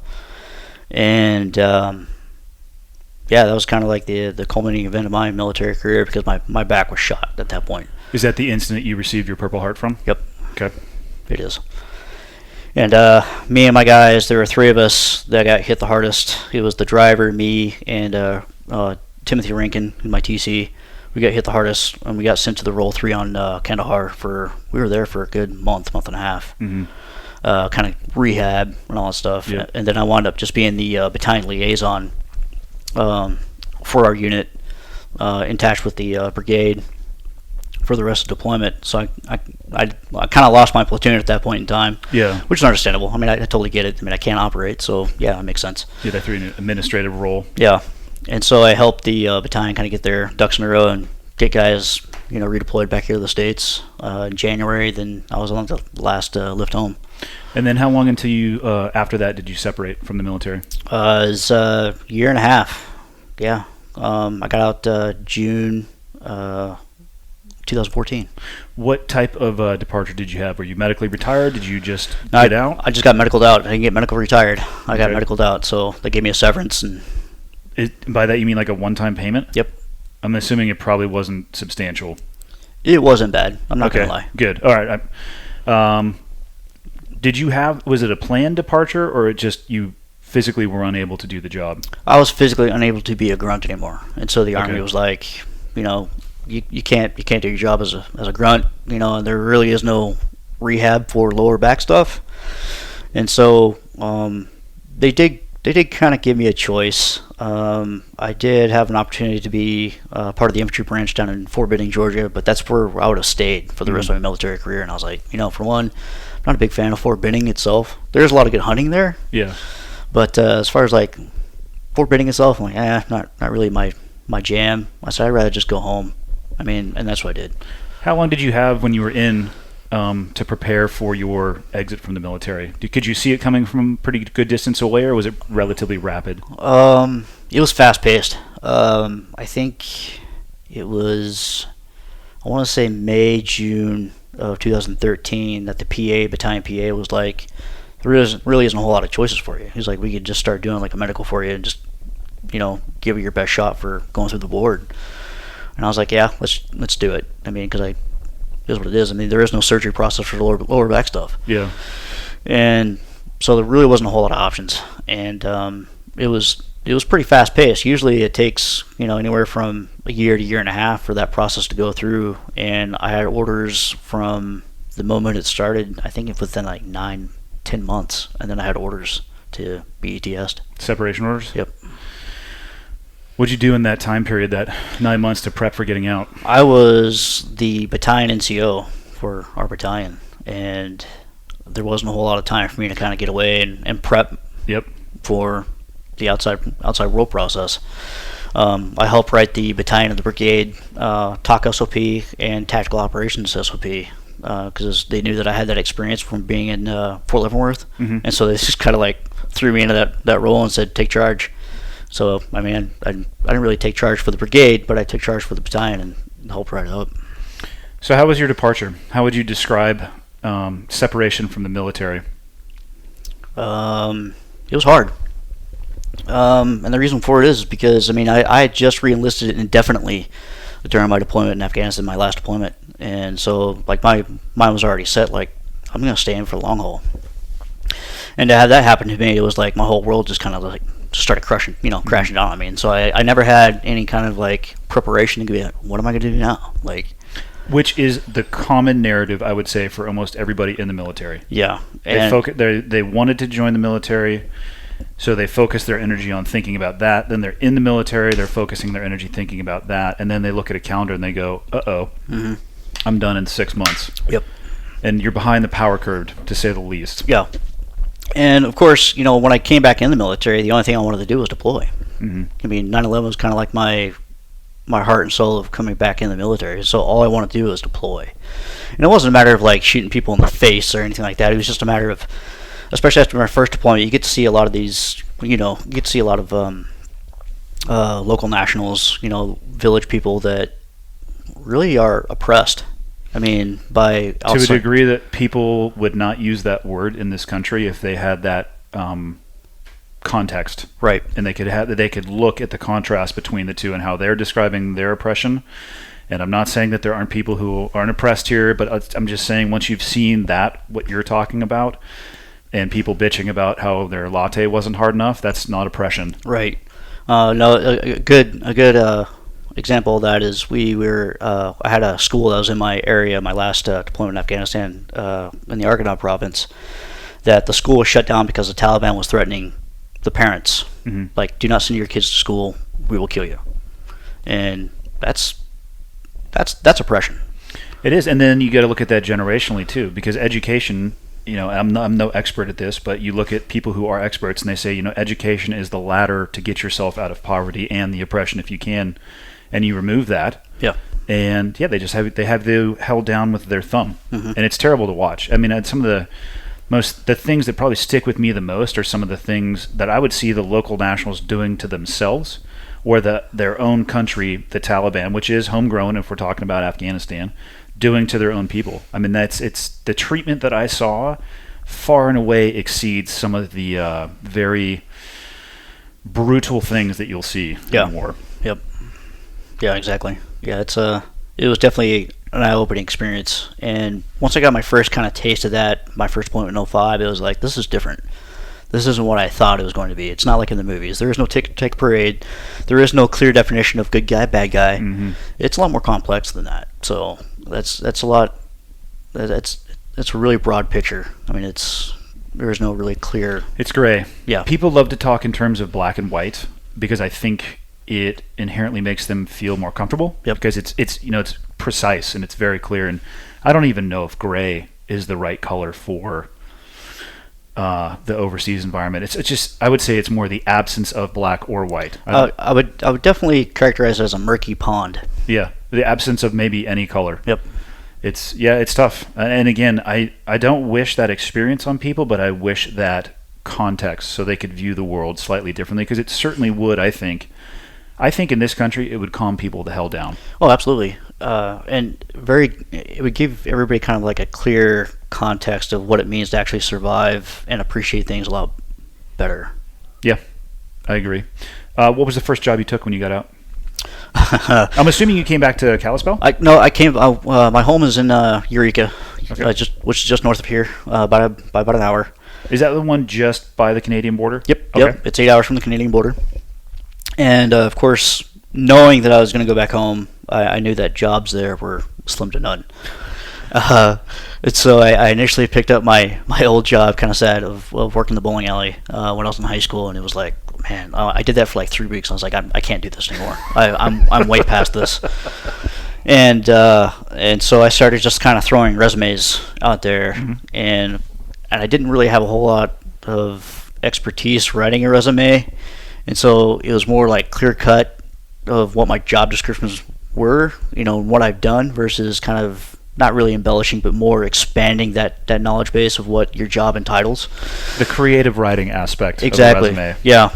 and yeah, that was kind of like the culminating event of my military career because my back was shot at that point. Is that the incident you received your Purple Heart from? Yep. Okay. It is. And me and my guys, there were 3 of us that got hit the hardest. It was the driver, me, and Timothy Rankin, my TC. We got hit the hardest, and we got sent to the Roll 3 on Kandahar we were there for a good month and a half. Mm-hmm. Kind of rehab and all that stuff. Yep. And then I wound up just being the battalion liaison for our unit, in touch with the brigade for the rest of the deployment. So I kind of lost my platoon at that point in time. Yeah. Which is understandable. I mean, I totally get it. I mean, I can't operate, so yeah, it makes sense. Yeah, that threw an administrative role. Yeah. And so I helped the battalion kind of get their ducks in a row and get guys, redeployed back here to the States in January. Then I was on the last lift home. And then how long until you, after that, did you separate from the military? It was a year and a half. Yeah. I got out June 2014. What type of departure did you have? Were you medically retired? Did you just get out? I just got medicaled out. I didn't get medical retired. I got Okay. medicaled out, so they gave me a severance. And By that you mean like a one-time payment? Yep. I'm assuming it probably wasn't substantial. It wasn't bad. I'm not going to lie. Good. All right. Did you was it a planned departure, or it just you physically were unable to do the job? I was physically unable to be a grunt anymore. And so the Army Okay. was like, you can't do your job as a grunt, and there really is no rehab for lower back stuff. And so they did kind of give me a choice. I did have an opportunity to be part of the infantry branch down in Fort Benning, Georgia, but that's where I would have stayed for the rest of my military career. And I was like, for one, I'm not a big fan of Fort Benning itself. There's a lot of good hunting there, Yeah. but as far as like Fort Benning itself, I'm like, not really my jam. I said I'd rather just go home. I mean, and that's what I did. How long did you have when you were in to prepare for your exit from the military? Could you see it coming from pretty good distance away, or was it relatively rapid? It was fast paced. I think it was, I want to say May, June of 2013 that the battalion PA was like, there really isn't a whole lot of choices for you. He's like, we could just start doing like a medical for you and just, give it your best shot for going through the board. And I was like, yeah, let's do it. I mean, because it is what it is. I mean, there is no surgery process for the lower back stuff. Yeah. And so there really wasn't a whole lot of options. And it was pretty fast paced. Usually it takes anywhere from a year to year and a half for that process to go through. And I had orders from the moment it started. I think within like 9-10 months, and then I had orders to be ETS'd. Separation orders? Yep. What'd you do in that time period, that 9 months to prep for getting out? I was the battalion NCO for our battalion, and there wasn't a whole lot of time for me to kind of get away and prep Yep. for the outside world process. I helped write the battalion of the brigade TOC SOP and tactical operations SOP because they knew that I had that experience from being in Fort Leavenworth, and so they just kind of like threw me into that role and said, take charge. So, I mean, I didn't really take charge for the brigade, but I took charge for the battalion and helped write it up. So how was your departure? How would you describe separation from the military? It was hard. And the reason for it is because, I mean, I had just re-enlisted indefinitely during my deployment in Afghanistan, my last deployment. And so, like, my mind was already set, like, I'm going to stay in for the long haul. And to have that happen to me, it was like my whole world just kind of like started crashing down on me. And so I never had any kind of like preparation to be like, what am I going to do now? Like, Which is the common narrative, I would say, for almost everybody in the military. yeah. They wanted to join the military, so they focus their energy on thinking about that. Then they're in the military, they're focusing their energy thinking about that. And then they look at a calendar and they go, uh-oh, I'm done in 6 months. Yep. And you're behind the power curve, to say the least. Yeah. And of course, when I came back in the military, the only thing I wanted to do was deploy. Mm-hmm. I mean, 9/11 was kind of like my heart and soul of coming back in the military. So all I wanted to do was deploy. And it wasn't a matter of like shooting people in the face or anything like that. It was just a matter of, especially after my first deployment, you get to see a lot of these, you get to see a lot of local nationals, village people that really are oppressed. I mean, by To a degree that people would not use that word in this country if they had that context, Right. and they could look at the contrast between the two and how they're describing their oppression. And I'm not saying that there aren't people who aren't oppressed here, but I'm just saying once you've seen that, what you're talking about, and people bitching about how their latte wasn't hard enough, that's not oppression. Right. No, a good example of that is I had a school that was in my area, my last deployment in Afghanistan, in the Arkansas province, that the school was shut down because the Taliban was threatening the parents. Mm-hmm. Like, do not send your kids to school, we will kill you. And that's oppression. It is, and then you got to look at that generationally too, because education, I'm no expert at this, but you look at people who are experts and they say, education is the ladder to get yourself out of poverty and the oppression if you can, and you remove that. Yeah. And yeah, they have you held down with their thumb, Mm-hmm. and it's terrible to watch. I mean, some of the things that probably stick with me the most are some of the things that I would see the local nationals doing to themselves, or their own country, the Taliban, which is homegrown if we're talking about Afghanistan, doing to their own people. I mean, it's the treatment that I saw far and away exceeds some of the very brutal things that you'll see in war. Yep. Yeah, exactly. Yeah, it was definitely an eye-opening experience. And once I got my first kind of taste of that, my first deployment in 05, it was like, this is different. This isn't what I thought it was going to be. It's not like in the movies. There is no tick parade. There is no clear definition of good guy, bad guy. Mm-hmm. It's a lot more complex than that. So that's a lot. That's a really broad picture. I mean, there is no really clear. It's gray. Yeah. People love to talk in terms of black and white because I think it inherently makes them feel more comfortable. Yep. Because it's precise and it's very clear. And I don't even know if gray is the right color for the overseas environment. It's just, I would say it's more the absence of black or white. I would definitely characterize it as a murky pond. Yeah, the absence of maybe any color. Yep. It's tough. And again, I don't wish that experience on people, but I wish that context so they could view the world slightly differently, because it certainly would, I think in this country it would calm people the hell down. Oh, absolutely. And it would give everybody kind of like a clear context of what it means to actually survive and appreciate things a lot better. Yeah, I agree. What was the first job you took when you got out? I'm assuming you came back to Kalispell? I came. My home is in Eureka, Okay. which is just north of here, by about an hour. Is that the one just by the Canadian border? Yep. Okay. Yep. It's 8 hours from the Canadian border. And of course, knowing that I was going to go back home, I knew that jobs there were slim to none. And so I initially picked up my old job, kind of sad, of working the bowling alley when I was in high school, and it was like, man, I did that for like 3 weeks. I was like, I can't do this anymore. I'm way past this. And so I started just kind of throwing resumes out there, Mm-hmm. and I didn't really have a whole lot of expertise writing a resume, and so it was more like clear cut of what my job descriptions were, what I've done, versus kind of not really embellishing, but more expanding that knowledge base of what your job entitles. The creative writing aspect Exactly. of the resume. Yeah.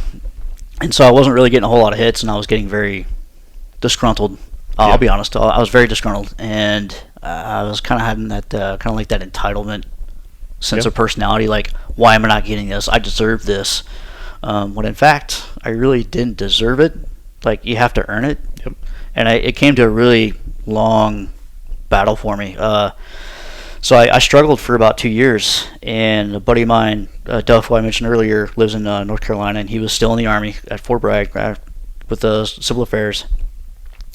And so I wasn't really getting a whole lot of hits, and I was getting very disgruntled. I'll Yep. be honest. I was very disgruntled, and I was kind of having that kind of like that entitlement sense Yep. of personality, like, why am I not getting this? I deserve this. When in fact, I really didn't deserve it. Like, you have to earn it. Yep. And it came to a really long battle for me. So I struggled for about 2 years, and a buddy of mine, Duff, who I mentioned earlier, lives in North Carolina, and he was still in the Army at Fort Bragg with Civil Affairs.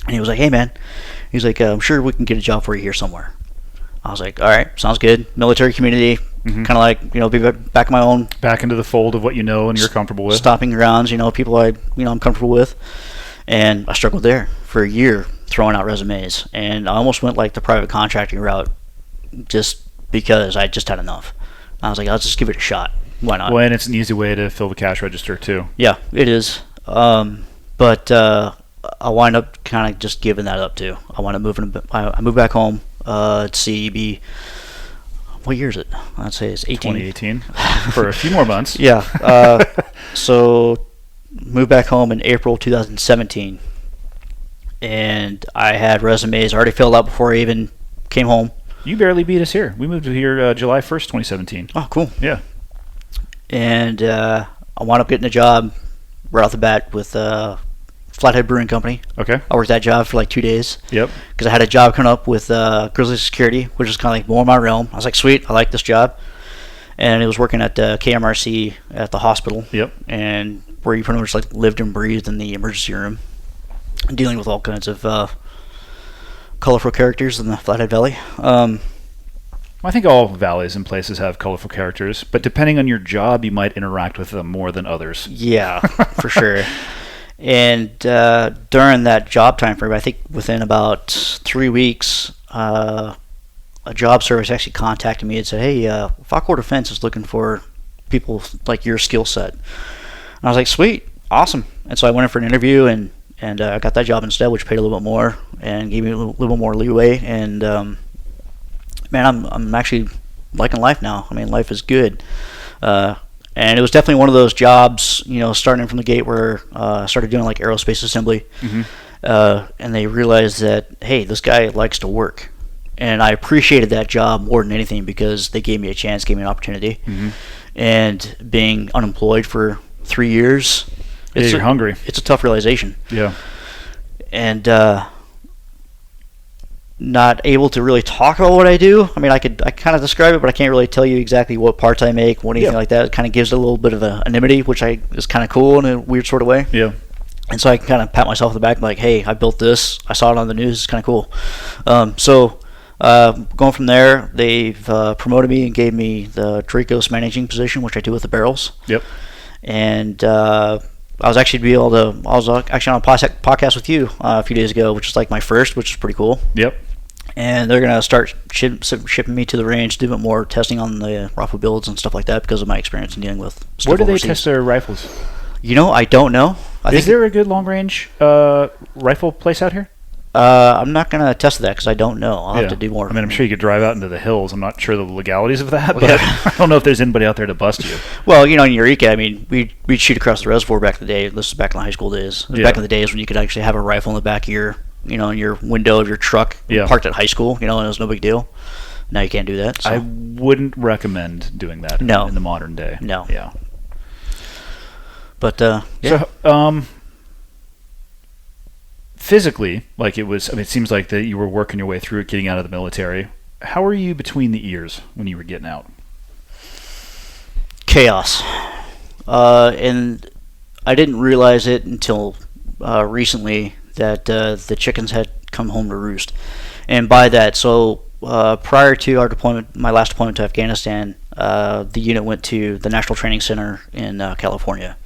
And he was like, hey, man, he's like, I'm sure we can get a job for you here somewhere. I was like, all right, sounds good. Military community, Mm-hmm. kind of like, be back in my own Back into the fold of what you know and you're comfortable with. stopping grounds, people I'm comfortable with. And I struggled there for a year throwing out resumes, and I almost went like the private contracting route just because I just had enough. I was like, I'll just give it a shot. Why not? Well, and it's an easy way to fill the cash register too. Yeah, it is. But I wind up kind of just giving that up too. I moved back home. Let's see, what year is it? I'd say it's 18. 2018 for a few more months. Yeah. So moved back home in April 2017, and I had resumes already filled out before I even came home. You barely beat us here. We moved here July 1st, 2017. Oh, cool. Yeah. And I wound up getting a job right off the bat with Flathead Brewing Company. Okay. I worked that job for like 2 days. Yep. Because I had a job coming up with Grizzly Security, which is kind of like more in my realm. I was like, sweet, I like this job. And it was working at KMRC at the hospital. Yep. And where you pretty much like lived and breathed in the emergency room, dealing with all kinds of colorful characters in the Flathead Valley. I think all valleys and places have colorful characters, but depending on your job, you might interact with them more than others. Yeah, for sure. And during that job time frame, I think within about 3 weeks, a job service actually contacted me and said, hey, Falkor Defense is looking for people like your skill set. And I was like, sweet, awesome. And so I went in for an interview, and I got that job instead, which paid a little bit more and gave me a little bit more leeway. And man, I'm actually liking life now. I mean, life is good. And it was definitely one of those jobs, you know, starting from the gate where I started doing like aerospace assembly. Mm-hmm. And they realized that, hey, this guy likes to work. And I appreciated that job more than anything because they gave me a chance, gave me an opportunity. Mm-hmm. And being unemployed for 3 years, You're hungry. It's a tough realization. Yeah. And not able to really talk about what I do. I mean, I kind of describe it, but I can't really tell you exactly what parts I make, what anything like that. It kind of gives it a little bit of an anonymity, which is kind of cool in a weird sort of way. Yeah. And so I can kind of pat myself on the back and be like, hey, I built this. I saw it on the news. It's kind of cool. So going from there, they've promoted me and gave me the Dracos managing position, which I do with the barrels. Yep. And I was actually on a podcast with you a few days ago, which is like my first, which is pretty cool. Yep. And they're going to start shipping me to the range, do a bit more testing on the rifle builds and stuff like that because of my experience in dealing with stuff Where do they overseas. test their rifles? You know, I don't know. Is there a good long-range rifle place out here? I'm not going to test that because I don't know. I'll have to do more. I mean, I'm sure you could drive out into the hills. I'm not sure the legalities of that, but I don't know if there's anybody out there to bust you. Well, you know, in Eureka, I mean, we'd shoot across the reservoir back in the day. This is back in the high school days. It was back in the days when you could actually have a rifle in the back of your, you know, in your window of your truck parked at high school, you know, and it was no big deal. Now you can't do that. So. I wouldn't recommend doing that in the modern day. No. Yeah. But, So, physically, like it seems like that you were working your way through it, getting out of the military. How were you between the ears when you were getting out? Chaos. And I didn't realize it until recently that the chickens had come home to roost. And by that, so prior to our deployment, my last deployment to Afghanistan, the unit went to the National Training Center in California.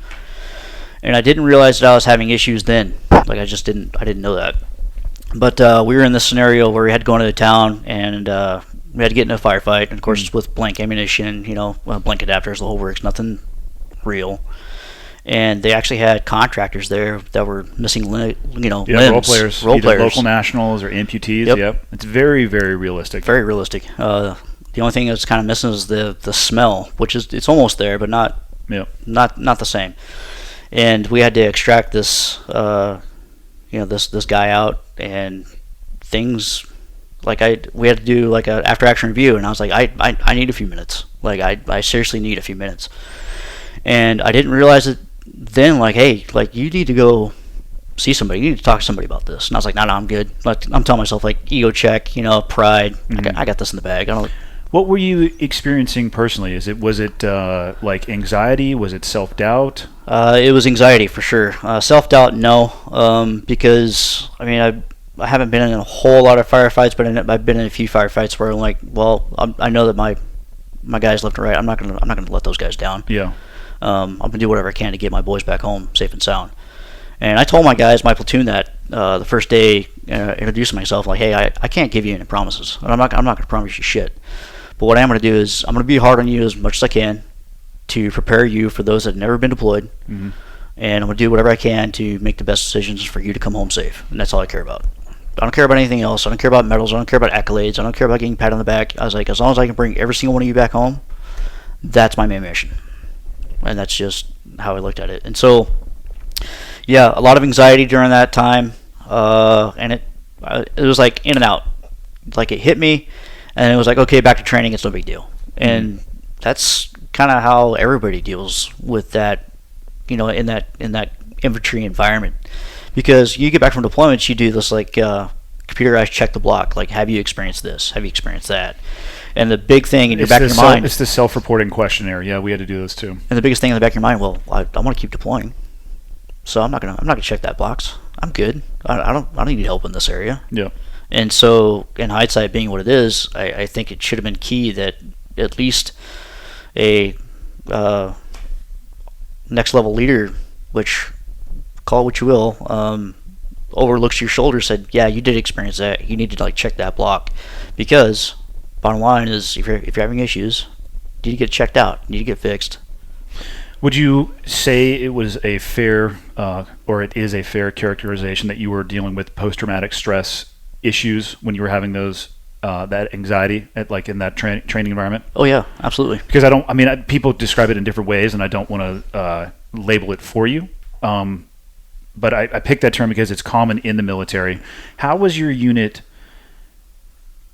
And I didn't realize that I was having issues then. Like I didn't know that. But we were in this scenario where we had to go into town and we had to get into a firefight. And of course, it's with blank ammunition, you know, blank adapters, the whole works, nothing real. And they actually had contractors there that were missing, limbs. Role players. Role players. Local nationals or amputees. Yep. It's very, very realistic. Very realistic. The only thing that's kind of missing is the smell, which it's almost there, but not the same. And we had to extract this, this guy out, and things like we had to do like a after action review, and I was like, I need a few minutes. Like I seriously need a few minutes, and I didn't realize it then. Like, hey, like you need to go see somebody. You need to talk to somebody about this. And I was like, no, I'm good. Like I'm telling myself, like ego check, you know, pride. Mm-hmm. I got this in the bag. I don't. What were you experiencing personally? Was it like anxiety? Was it self-doubt? It was anxiety for sure. Self-doubt, no, because I mean I haven't been in a whole lot of firefights, but I've been in a few firefights where I'm like, well, I know that my guys left and right. I'm not gonna let those guys down. Yeah. I'm gonna do whatever I can to get my boys back home safe and sound. And I told my guys, my platoon, that the first day, introducing myself, like, hey, I can't give you any promises. I'm not gonna promise you shit. But what I am going to do is I'm going to be hard on you as much as I can to prepare you for those that have never been deployed. Mm-hmm. And I'm going to do whatever I can to make the best decisions for you to come home safe. And that's all I care about. I don't care about anything else. I don't care about medals. I don't care about accolades. I don't care about getting patted on the back. I was like, as long as I can bring every single one of you back home, that's my main mission. And that's just how I looked at it. And so, yeah, a lot of anxiety during that time. And it was like in and out. Like it hit me. And it was like, okay, back to training, it's no big deal. And that's kind of how everybody deals with that in that infantry environment, because you get back from deployments, you do this like computerized check the block, like have you experienced this, have you experienced that, and the big thing in your back of your mind, it's the self-reporting questionnaire. Yeah, we had to do this too. And the biggest thing in the back of your mind, well, I want to keep deploying, so I'm not gonna check that box. I'm good. I don't need help in this area. Yeah. And so, in hindsight, being what it is, I think it should have been key that at least a next level leader, which call it what you will, overlooks your shoulder, said, yeah, you did experience that, you need to like check that block, because bottom line is, if you're having issues, you need to get checked out, you need to get fixed. Would you say it was a fair or it is a fair characterization that you were dealing with post-traumatic stress issues when you were having those that anxiety in that training environment? Oh yeah, absolutely. Because people describe it in different ways, and I don't want to label it for you. But I picked that term because it's common in the military. How was your unit?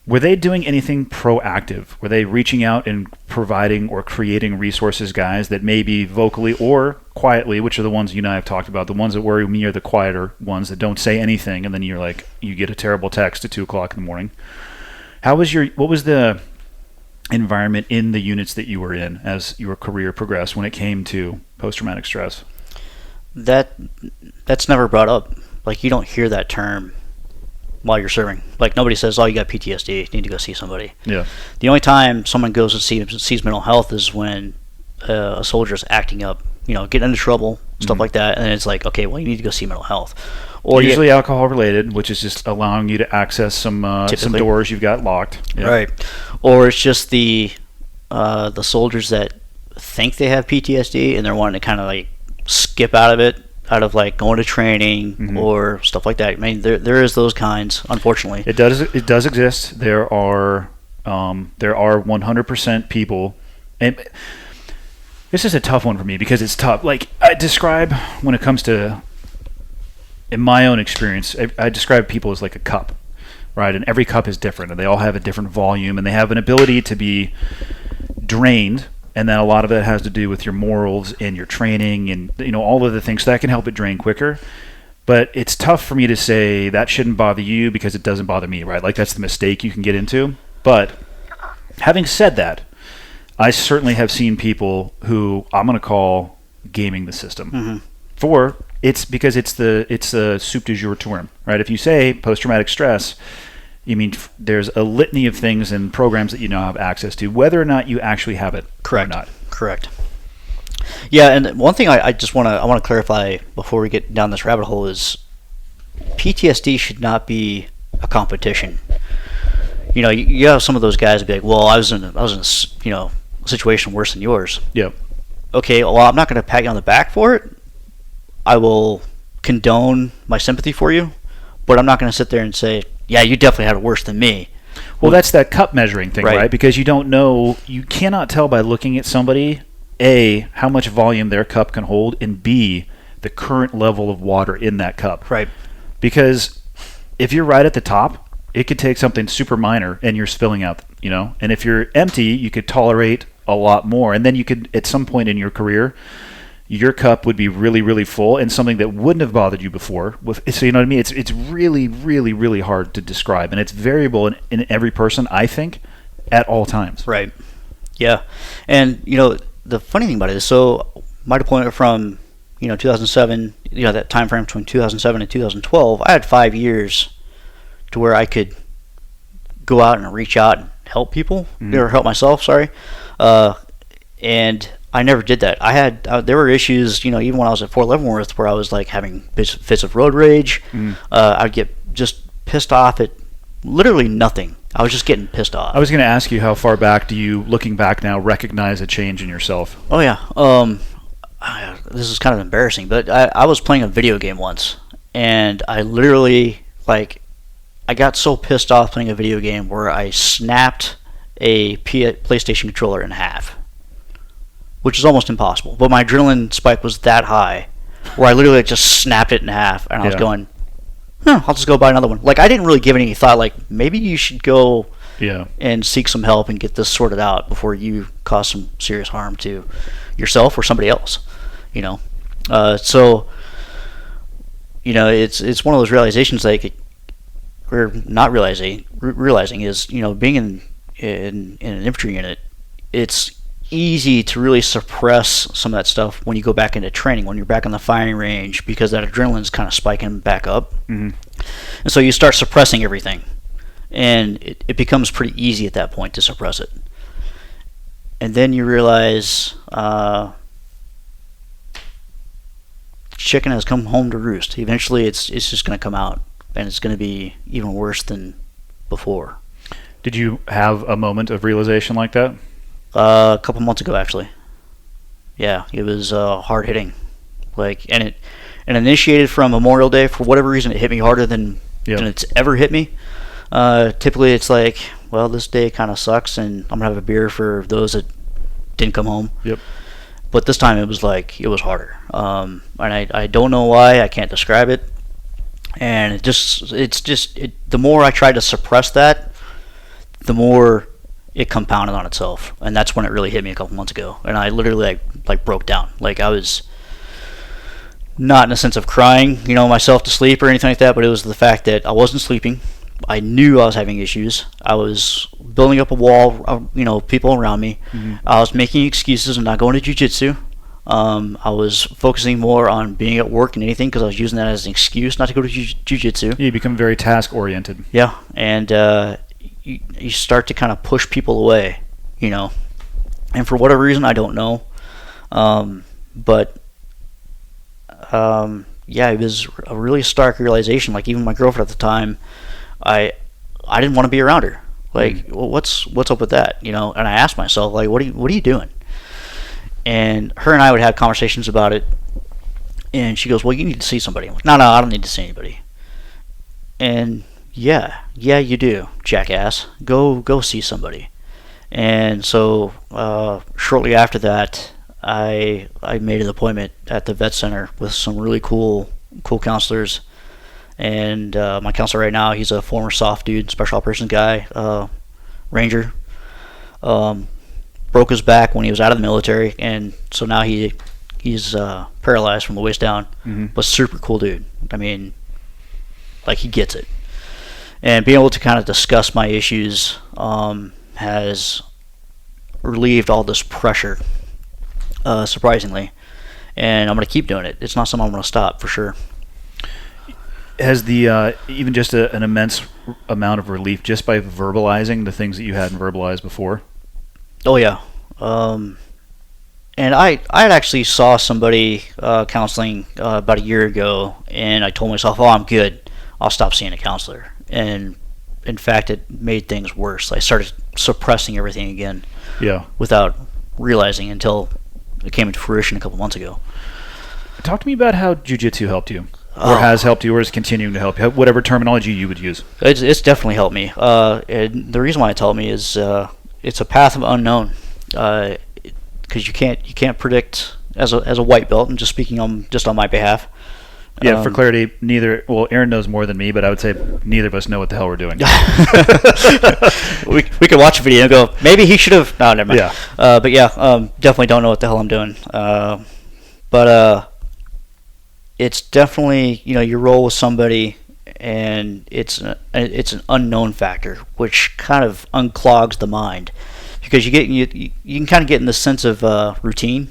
Were they doing anything proactive? Were they reaching out and providing or creating resources, guys, that maybe vocally or quietly, which are the ones you and I have talked about, the ones that worry me are the quieter ones that don't say anything, and then you get a terrible text at 2 o'clock in the morning. What was the environment in the units that you were in as your career progressed when it came to post-traumatic stress? That's never brought up. Like, you don't hear that term while you're serving. Like, nobody says, oh, you got PTSD, you need to go see somebody. Yeah. The only time someone goes and sees mental health is when a soldier's acting up, getting into trouble, stuff like that, and it's like, okay, well, you need to go see mental health. Or usually alcohol related, which is just allowing you to access some doors you've got locked. Yeah. Right. Or it's just the soldiers that think they have PTSD and they're wanting to kind of like skip out of it, out of like going to training or stuff like that. I mean, there is those kinds, unfortunately. It does exist. There are 100% people, and this is a tough one for me because it's tough. Like, I describe, when it comes to, in my own experience, I describe people as like a cup, right? And every cup is different, and they all have a different volume, and they have an ability to be drained. And then a lot of it has to do with your morals and your training and all of the things. So that can help it drain quicker. But it's tough for me to say that shouldn't bother you because it doesn't bother me, right? Like, that's the mistake you can get into. But having said that, I certainly have seen people who I'm going to call gaming the system. It's because it's the soup du jour term, right? If you say post-traumatic stress, you mean there's a litany of things and programs that you now have access to, whether or not you actually have it. Correct. Or not. Correct. Yeah, and one thing I just want to clarify before we get down this rabbit hole is PTSD should not be a competition. You have some of those guys be like, well, I was in a situation worse than yours. Yep. Okay, well, I'm not going to pat you on the back for it. I will condone my sympathy for you, but I'm not going to sit there and say, yeah, you definitely had it worse than me. Well, that's that cup measuring thing, right? Because you don't know, you cannot tell by looking at somebody, A, how much volume their cup can hold, and B, the current level of water in that cup. Right. Because if you're right at the top, it could take something super minor and you're spilling out, And if you're empty, you could tolerate a lot more. And then you could, at some point in your career, your cup would be really, really full, and something that wouldn't have bothered you before. So you know what I mean? It's really, really, really hard to describe, and it's variable in every person, I think, at all times. Right. Yeah. And, the funny thing about it is, so my deployment from, 2007, that time frame between 2007 and 2012, I had 5 years to where I could go out and reach out and help people, or help myself, sorry. And I never did that. There were issues, even when I was at Fort Leavenworth, where I was like having fits of road rage. I'd get just pissed off at literally nothing. I was just getting pissed off. I was going to ask you, how far back do you, looking back now, recognize a change in yourself? Oh yeah. This is kind of embarrassing, but I was playing a video game once, and I literally I got so pissed off playing a video game where I snapped a PlayStation controller in half. Which is almost impossible. But my adrenaline spike was that high, where I literally just snapped it in half, and I was going, I'll just go buy another one. Like, I didn't really give it any thought, like, maybe you should go and seek some help and get this sorted out before you cause some serious harm to yourself or somebody else, So, it's one of those realizations or not realizing is, being in an infantry unit, it's easy to really suppress some of that stuff when you go back into training, when you're back on the firing range, because that adrenaline's kind of spiking back up. And so you start suppressing everything, and it becomes pretty easy at that point to suppress it. And then you realize chicken has come home to roost. Eventually it's just going to come out, and it's going to be even worse than before. Did you have a moment of realization like that? A couple months ago, actually. Yeah, it was hard hitting. And it initiated from Memorial Day. For whatever reason, it hit me harder than it's ever hit me. Typically, it's like, well, this day kind of sucks, and I'm gonna have a beer for those that didn't come home. Yep. But this time, it was harder. And I don't know why. I can't describe it. And the more I tried to suppress that, the more it compounded on itself, and that's when it really hit me a couple months ago. And I literally like broke down. I was not in a sense of crying, myself to sleep or anything like that, but it was the fact that I wasn't sleeping. I knew I was having issues. I was building up a wall of, people around me. I was making excuses and not going to jiu-jitsu. I was focusing more on being at work than anything, because I was using that as an excuse not to go to jiu-jitsu. You become very task-oriented. Yeah, and you start to kind of push people away, and for whatever reason, I don't know, but it was a really stark realization. Even my girlfriend at the time, I didn't want to be around her. Well, what's up with that, And I asked myself, what are you doing? And her and I would have conversations about it, and she goes, well, you need to see somebody. I'm like, no, I don't need to see anybody. And yeah, you do, jackass. Go see somebody. And so shortly after that, I made an appointment at the vet center with some really cool counselors. And my counselor right now, he's a former SOF dude, special operations guy, Ranger. Broke his back when he was out of the military, and so now he's paralyzed from the waist down. But super cool dude. I mean, he gets it. And being able to kind of discuss my issues has relieved all this pressure, surprisingly. And I'm going to keep doing it. It's not something I'm going to stop, for sure. Has the even just an immense amount of relief just by verbalizing the things that you hadn't verbalized before? Oh, yeah. And I actually saw somebody counseling about a year ago, and I told myself, I'm good. I'll stop seeing a counselor. And in fact, it made things worse. I started suppressing everything again. Yeah. Without realizing until it came into fruition a couple months ago. Talk to me about how jiu-jitsu helped you, or has helped you, or is continuing to help you, whatever terminology you would use. It's definitely helped me. And the reason why it's helped me is it's a path of unknown. Because you can't predict as a white belt. And just speaking on my behalf. Yeah, for clarity, Aaron knows more than me, but I would say neither of us know what the hell we're doing. we could watch a video and go, maybe he should have. No, never mind. Yeah. Definitely don't know what the hell I'm doing. But it's definitely your role with somebody, and it's an unknown factor, which kind of unclogs the mind, because you can kind of get in the sense of routine.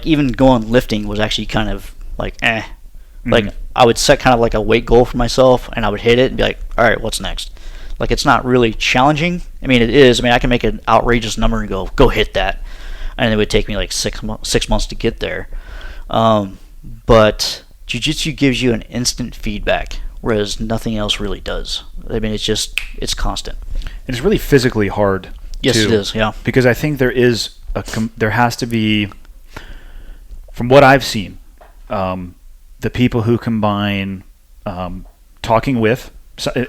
Even going lifting was actually kind of I would set kind of a weight goal for myself, and I would hit it and be like, all right, what's next? It's not really challenging. I mean, it is. I mean, I can make an outrageous number and go hit that, and it would take me 6 months to get there. But jiu-jitsu gives you an instant feedback, whereas nothing else really does. I mean, it's constant. And it's really physically hard. Yes, too, it is. Yeah. Because I think there has to be, from what I've seen, the people who combine talking with,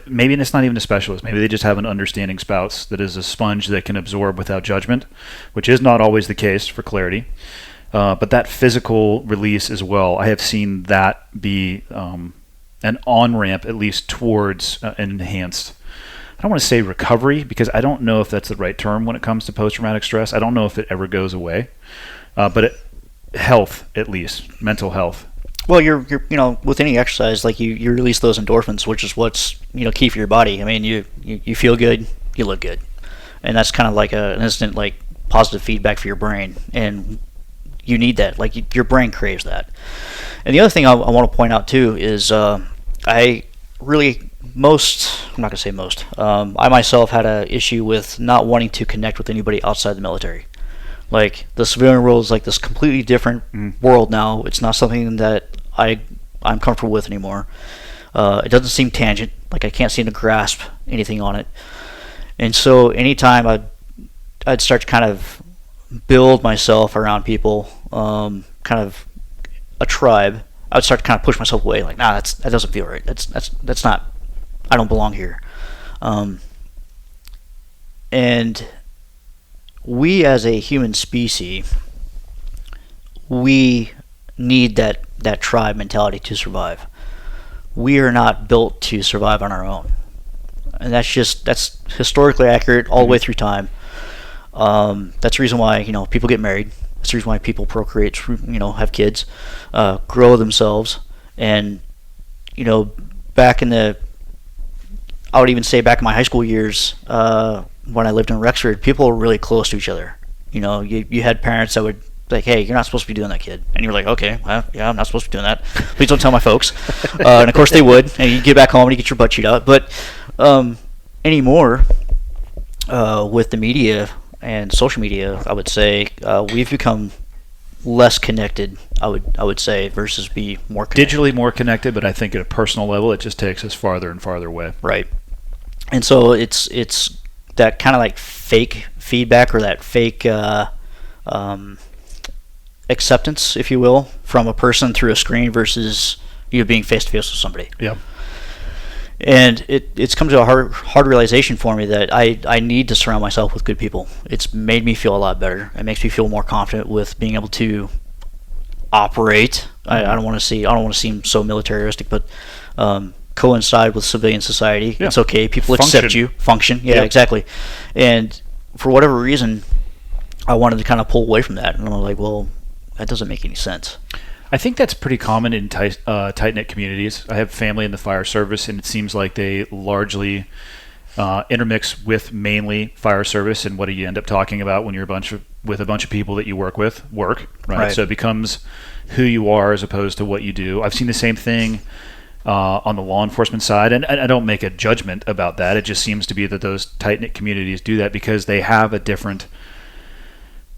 maybe it's not even a specialist, maybe they just have an understanding spouse that is a sponge that can absorb without judgment, which is not always the case, for clarity. But that physical release as well, I have seen that be an on-ramp, at least towards an enhanced, I don't want to say recovery, because I don't know if that's the right term when it comes to post-traumatic stress. I don't know if it ever goes away. But health, at least mental health? Well, you're with any exercise, like you release those endorphins, which is what's key for your body. I mean, you feel good, you look good, and that's kind of like an instant like positive feedback for your brain, and you need that. Like your brain craves that. And the other thing I want to point out too is I really I'm not gonna say most. I myself had a issue with not wanting to connect with anybody outside the military. Like the civilian world is like this completely different world now. It's not something that I'm comfortable with anymore. It doesn't seem tangent. Like I can't seem to grasp anything on it. And so anytime I'd start to kind of build myself around people, kind of a tribe, I would start to kind of push myself away. Like, nah, that doesn't feel right. That's not. I don't belong here. And we as a human species, we need that tribe mentality to survive. We are not built to survive on our own. And that's historically accurate all the way through time. That's the reason why, people get married. That's the reason why people procreate, have kids, grow themselves. And, back in I would even say back in my high school years, when I lived in Rexford, people were really close to each other. You had parents that would like, hey, you're not supposed to be doing that, kid. And you're like, okay, well, yeah, I'm not supposed to be doing that. Please don't tell my folks. And of course they would. And you get back home and you get your butt chewed out. But anymore, with the media and social media, I would say we've become less connected, I would say, versus be more connected. Digitally more connected, but I think at a personal level, it just takes us farther and farther away. Right. And so it's that kind of like fake feedback or that fake acceptance, if you will, from a person through a screen versus you being face to face with somebody. Yeah. And it's come to a hard realization for me that I need to surround myself with good people. It's made me feel a lot better. It makes me feel more confident with being able to operate. I don't want to seem so militaristic, but coincide with civilian society. Yeah. It's okay. People accept you. Function. Yeah, exactly. And for whatever reason, I wanted to kind of pull away from that. And I'm like, well, that doesn't make any sense. I think that's pretty common in tight-knit communities. I have family in the fire service, and it seems like they largely intermix with mainly fire service. And what do you end up talking about when you're with a bunch of people that you work with? Right? So it becomes who you are as opposed to what you do. I've seen the same thing on the law enforcement side, and I don't make a judgment about that. It just seems to be that those tight-knit communities do that because they have a different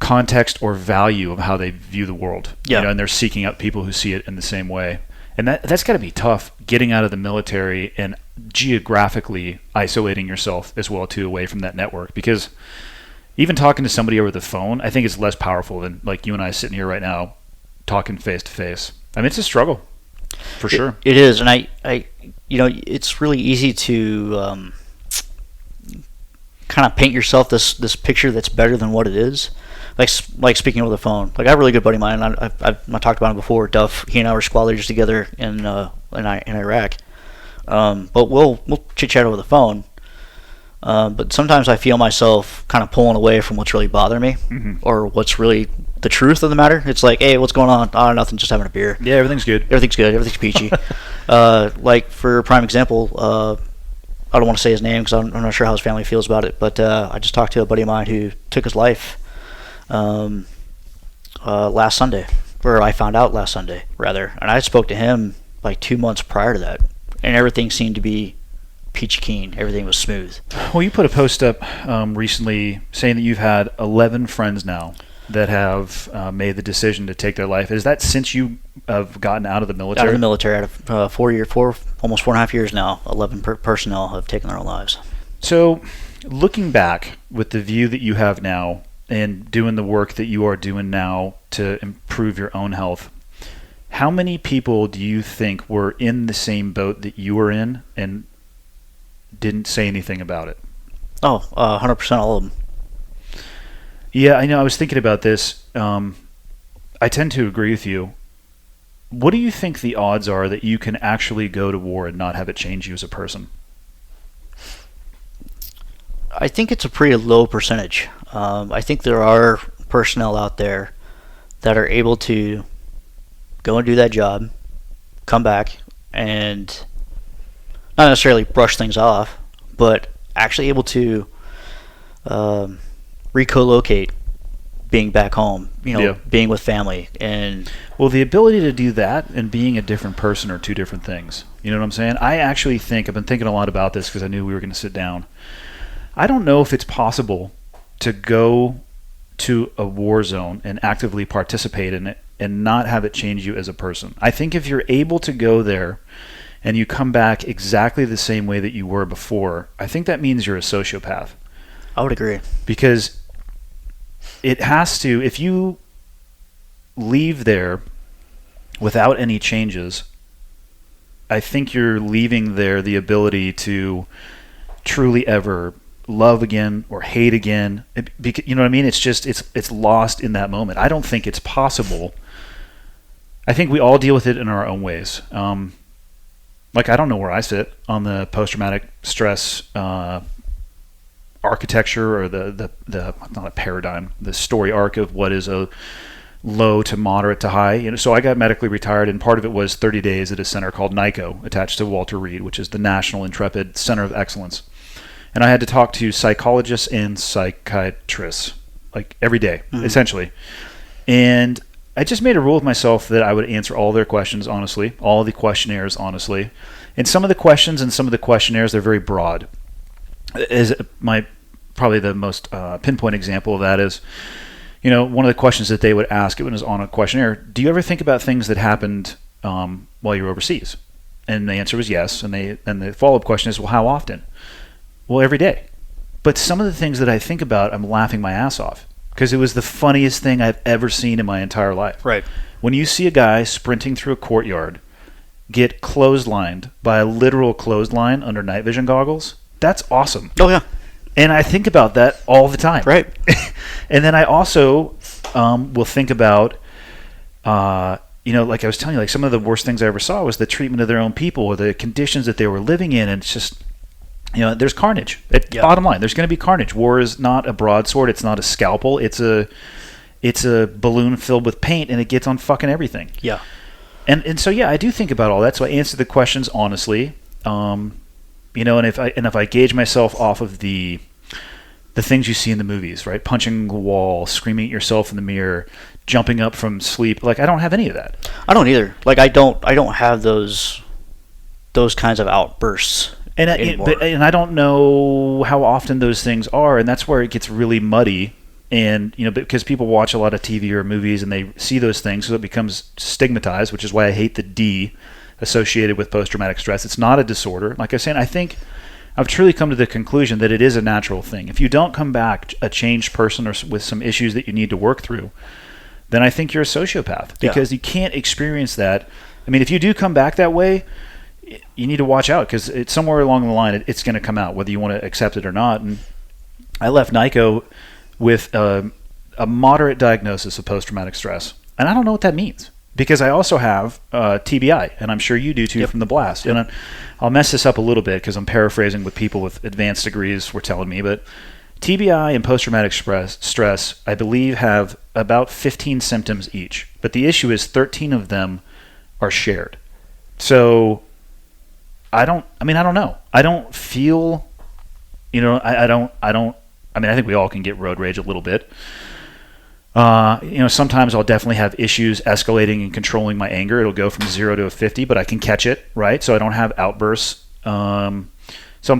context or value of how they view the world. Yeah. And they're seeking out people who see it in the same way. And that's got to be tough, getting out of the military and geographically isolating yourself as well too, away from that network, because even talking to somebody over the phone, I think it's less powerful than like you and I sitting here right now talking face to face. I mean, it's a struggle for sure. It is. And I it's really easy to kind of paint yourself this picture that's better than what it is. Like speaking over the phone. Like I have a really good buddy of mine. I've talked about him before. Duff. He and I were squad leaders together in Iraq. But we'll chit chat over the phone. But sometimes I feel myself kind of pulling away from what's really bothering me, or what's really the truth of the matter. It's like, hey, what's going on? Oh, nothing. Just having a beer. Yeah, everything's good. Everything's peachy. Like for a prime example, I don't want to say his name because I'm not sure how his family feels about it. But I just talked to a buddy of mine who took his life last Sunday, or I found out last Sunday rather, and I spoke to him like 2 months prior to that, and everything seemed to be peachy keen. Everything was smooth. Well, you put a post up recently saying that you've had 11 friends now that have made the decision to take their life. Is that since you have gotten out of the military? Out of the military, out of almost 4.5 years now, 11 personnel have taken their own lives. So, looking back with the view that you have now, and doing the work that you are doing now to improve your own health, how many people do you think were in the same boat that you were in and didn't say anything about it? 100% all of them. Yeah, I know. I was thinking about this. I tend to agree with you. What do you think the odds are that you can actually go to war and not have it change you as a person? I think it's a pretty low percentage. I think there are personnel out there that are able to go and do that job, come back, and not necessarily brush things off, but actually able to recolocate being back home, being with family. And well, the ability to do that and being a different person are two different things. You know what I'm saying? I actually think, I've been thinking a lot about this because I knew we were going to sit down. I don't know if it's possible to go to a war zone and actively participate in it and not have it change you as a person. I think if you're able to go there and you come back exactly the same way that you were before, I think that means you're a sociopath. I would agree. Because it has to, if you leave there without any changes, I think you're leaving there the ability to truly ever love again or hate again. You know what I mean? It's just, it's lost in that moment. I don't think it's possible. I think we all deal with it in our own ways. Like, I don't know where I sit on the post-traumatic stress architecture or the not a paradigm, the story arc of what is a low to moderate to high. You know, so I got medically retired, and part of it was 30 days at a center called NICO, attached to Walter Reed, which is the National Intrepid Center of Excellence. And I had to talk to psychologists and psychiatrists, like every day, essentially. And I just made a rule with myself that I would answer all their questions honestly, all of the questionnaires honestly. And some of the questions and some of the questionnaires, they're very broad. Is probably the most pinpoint example of that is, you know, one of the questions that they would ask, it was on a questionnaire, do you ever think about things that happened while you were overseas? And the answer was yes. And the follow-up question is, well, how often? Well, every day. But some of the things that I think about, I'm laughing my ass off because it was the funniest thing I've ever seen in my entire life. Right. When you see a guy sprinting through a courtyard get clotheslined by a literal clothesline under night vision goggles, that's awesome. Oh, yeah. And I think about that all the time. Right. And then I also will think about, like I was telling you, like some of the worst things I ever saw was the treatment of their own people or the conditions that they were living in. And it's just, there's carnage. Bottom line, there's going to be carnage. War is not a broadsword. It's not a scalpel. It's a balloon filled with paint, and it gets on fucking everything. Yeah. And so, yeah, I do think about all that. So I answer the questions honestly. And if I gauge myself off of the things you see in the movies, right? Punching the wall, screaming at yourself in the mirror, jumping up from sleep. Like, I don't have any of that. I don't either. Like, I don't have those kinds of outbursts anymore. And I don't know how often those things are, and that's where it gets really muddy. And, because people watch a lot of TV or movies and they see those things, so it becomes stigmatized, which is why I hate the D associated with post-traumatic stress. It's not a disorder. Like I was saying, I think I've truly come to the conclusion that it is a natural thing. If you don't come back a changed person or with some issues that you need to work through, then I think you're a sociopath because you can't experience that. I mean, if you do come back that way, you need to watch out because it's somewhere along the line, it's going to come out, whether you want to accept it or not. And I left NICO with a moderate diagnosis of post-traumatic stress. And I don't know what that means. Because I also have TBI, and I'm sure you do too from the blast. Yep. And I'll mess this up a little bit because I'm paraphrasing what people with advanced degrees were telling me. But TBI and post-traumatic stress, I believe, have about 15 symptoms each. But the issue is 13 of them are shared. So I don't know. I don't feel, I think we all can get road rage a little bit. Sometimes I'll definitely have issues escalating and controlling my anger. It'll go from 0 to a 50, but I can catch it, right? So I don't have outbursts. Some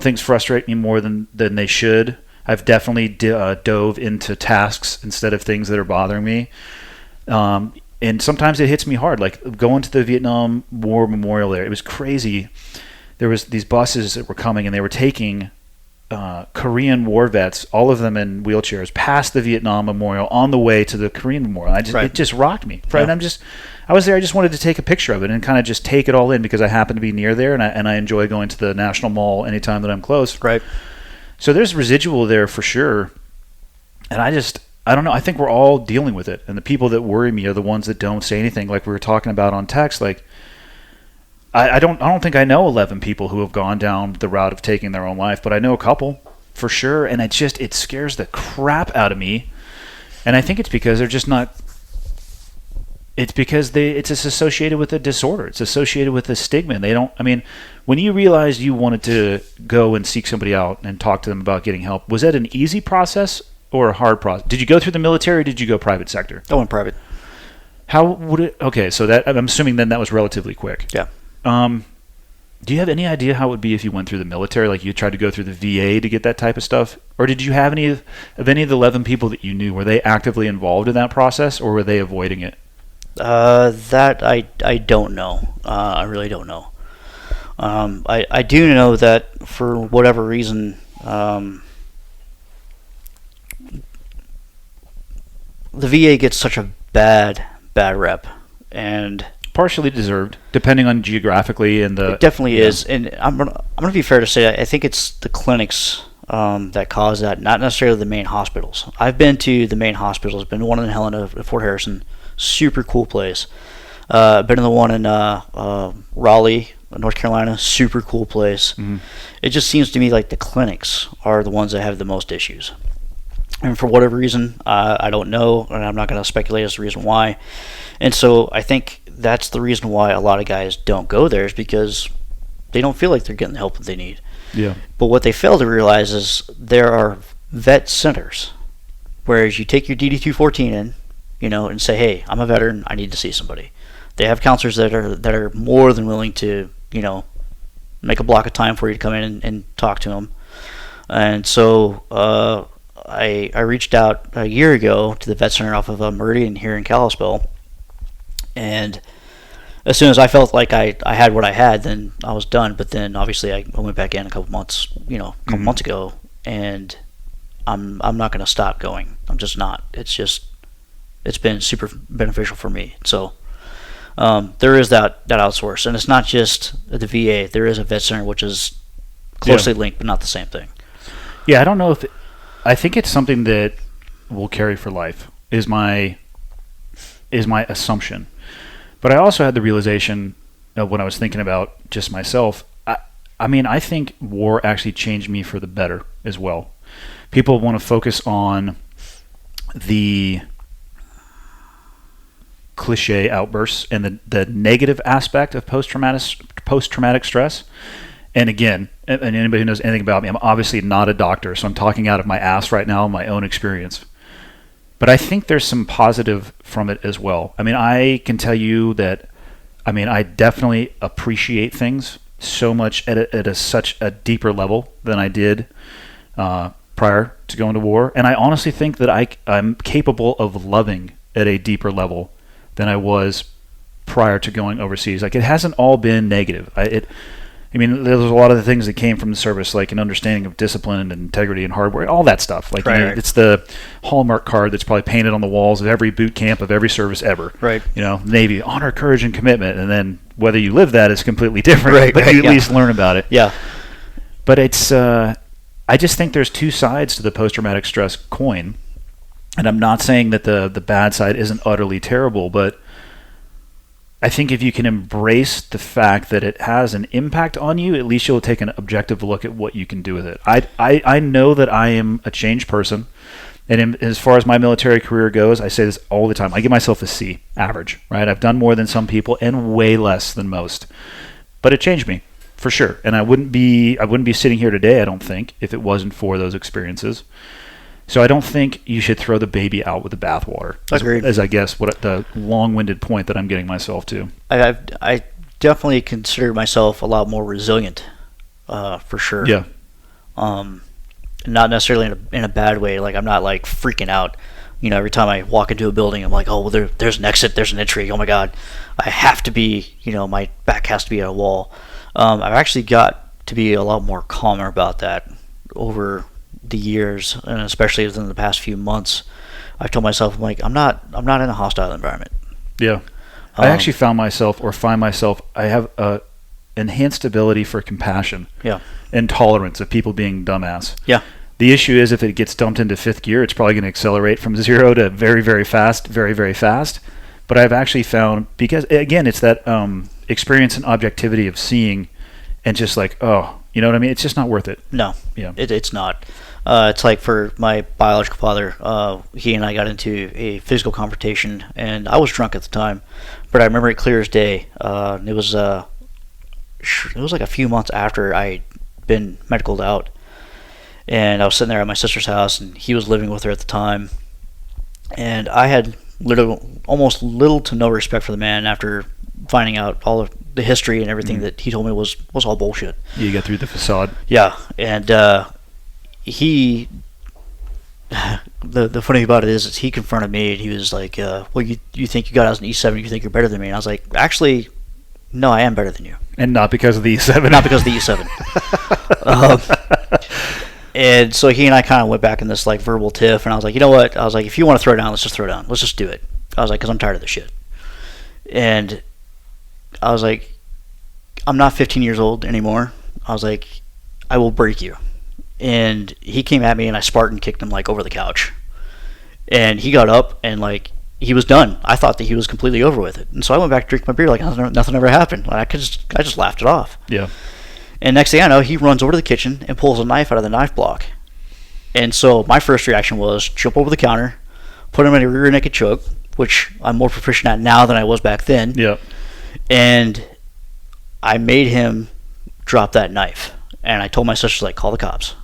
things frustrate me more than they should. I've definitely dove into tasks instead of things that are bothering me. And sometimes it hits me hard, like going to the Vietnam War Memorial there. It was crazy. There was these buses that were coming, and they were taking Korean war vets, all of them in wheelchairs, past the Vietnam Memorial on the way to the Korean Memorial. It just rocked me. Right? Yeah. And I was there. I just wanted to take a picture of it and kind of just take it all in because I happen to be near there, and I enjoy going to the National Mall anytime that I'm close. Right. So there's residual there for sure. And I don't know. I think we're all dealing with it, and the people that worry me are the ones that don't say anything, like we were talking about on text. Like, I don't think I know 11 people who have gone down the route of taking their own life, but I know a couple for sure, and it scares the crap out of me. And I think it's because they're just not It's because it's associated with a disorder. It's associated with a stigma. And they don't. I mean, when you realized you wanted to go and seek somebody out and talk to them about getting help, was that an easy process or a hard process? Did you go through the military or did you go private sector? I went private. How would it? Okay, so that I'm assuming then that was relatively quick. Yeah. Do you have any idea how it would be if you went through the military? Like you tried to go through the VA to get that type of stuff? Or did you have any of the 11 people that you knew? Were they actively involved in that process or were they avoiding it? That I don't know. I really don't know. I do know that for whatever reason, the VA gets such a bad rep, and Partially deserved, depending on geographically and the. it definitely is. And I'm gonna be fair to say I think it's the clinics that cause that, not necessarily the main hospitals. I've been to the main hospitals. Been to one in Helena, Fort Harrison, super cool place. Been to the one in Raleigh, North Carolina, super cool place. Mhm. It just seems to me like the clinics are the ones that have the most issues. And for whatever reason, I don't know, and I'm not going to speculate as to the reason why. And so I think that's the reason why a lot of guys don't go there, is because they don't feel like they're getting the help that they need. Yeah. But what they fail to realize is there are vet centers, whereas you take your DD-214 in, and say, hey, I'm a veteran, I need to see somebody. They have counselors that are more than willing to, make a block of time for you to come in and talk to them. And so I reached out a year ago to the vet center off of Meridian here in Kalispell, and as soon as I felt like I had what I had, then I was done. But then obviously I went back in a couple months ago, and I'm not going to stop going. I'm just not. It's been super beneficial for me. So there is that outsource, and it's not just the VA. There is a vet center which is closely linked, but not the same thing. Yeah, I don't know if I think it's something that will carry for life. Is my assumption. But I also had the realization of when I was thinking about just myself. I think war actually changed me for the better as well. People want to focus on the cliche outbursts and the negative aspect of post-traumatic stress. And again, and anybody who knows anything about me, I'm obviously not a doctor, so I'm talking out of my ass right now, my own experience. But I think there's some positive from it as well. I mean, I can tell you that, I definitely appreciate things so much at such a deeper level than I did prior to going to war. And I honestly think that I'm capable of loving at a deeper level than I was prior to going overseas. Like, it hasn't all been negative. There's a lot of the things that came from the service, like an understanding of discipline and integrity and hard work, all that stuff. Like, right. It's the Hallmark card that's probably painted on the walls of every boot camp of every service ever. Right. Navy, honor, courage, and commitment. And then whether you live that is completely different, right, but you at least learn about it. Yeah. But it's, I just think there's two sides to the post-traumatic stress coin. And I'm not saying that the bad side isn't utterly terrible, but I think if you can embrace the fact that it has an impact on you, at least you'll take an objective look at what you can do with it. I know that I am a changed person, and as far as my military career goes, I say this all the time. I give myself a C, average, right? I've done more than some people and way less than most, but it changed me for sure. And I wouldn't be sitting here today, I don't think, if it wasn't for those experiences. So I don't think you should throw the baby out with the bathwater. Agreed. As I guess what the long-winded point that I'm getting myself to. I definitely consider myself a lot more resilient, for sure. Yeah. Not necessarily in a bad way. Like, I'm not like freaking out. Every time I walk into a building, I'm like, oh, well, there's an exit, there's an entry. Oh my God, I have to be. My back has to be at a wall. I've actually got to be a lot more calmer about that over the years, and especially within the past few months. I've told myself, I'm like, I'm not in a hostile environment. Yeah. I actually find myself, I have a enhanced ability for compassion. Yeah. And tolerance of people being dumbass. Yeah. The issue is if it gets dumped into fifth gear, it's probably going to accelerate from 0 to very, very fast, very, very fast. But I've actually found, because again, it's that experience and objectivity of seeing and just like, oh, you know what I mean? It's just not worth it. No. Yeah. It's not. It's like for my biological father, he and I got into a physical confrontation, and I was drunk at the time, but I remember it clear as day. It was like a few months after I'd been medicaled out, and I was sitting there at my sister's house, and he was living with her at the time, and I had almost little to no respect for the man after finding out all of the history and everything that he told me was all bullshit. You got through the facade. Yeah, and he, the funny about it is he confronted me, and he was like, well, you think you got out as an E7, you think you're better than me, and I was like, actually, no, I am better than you. And not because of the E7. Not because of the E7. And so he and I kind of went back in this like verbal tiff, and I was like, you know what? I was like, if you want to throw down, let's just throw down. Let's just do it. I was like, because I'm tired of this shit. And I was like, I'm not 15 years old anymore. I was like, I will break you. And he came at me, and I Spartan kicked him like over the couch. And he got up, and like he was done. I thought that he was completely over with it. And so I went back to drink my beer like nothing ever happened. Like, I just laughed it off. Yeah. And next thing I know, he runs over to the kitchen and pulls a knife out of the knife block. And so my first reaction was jump over the counter, put him in a rear naked choke, which I'm more proficient at now than I was back then. Yeah. And I made him drop that knife. And I told my sister, like, call the cops.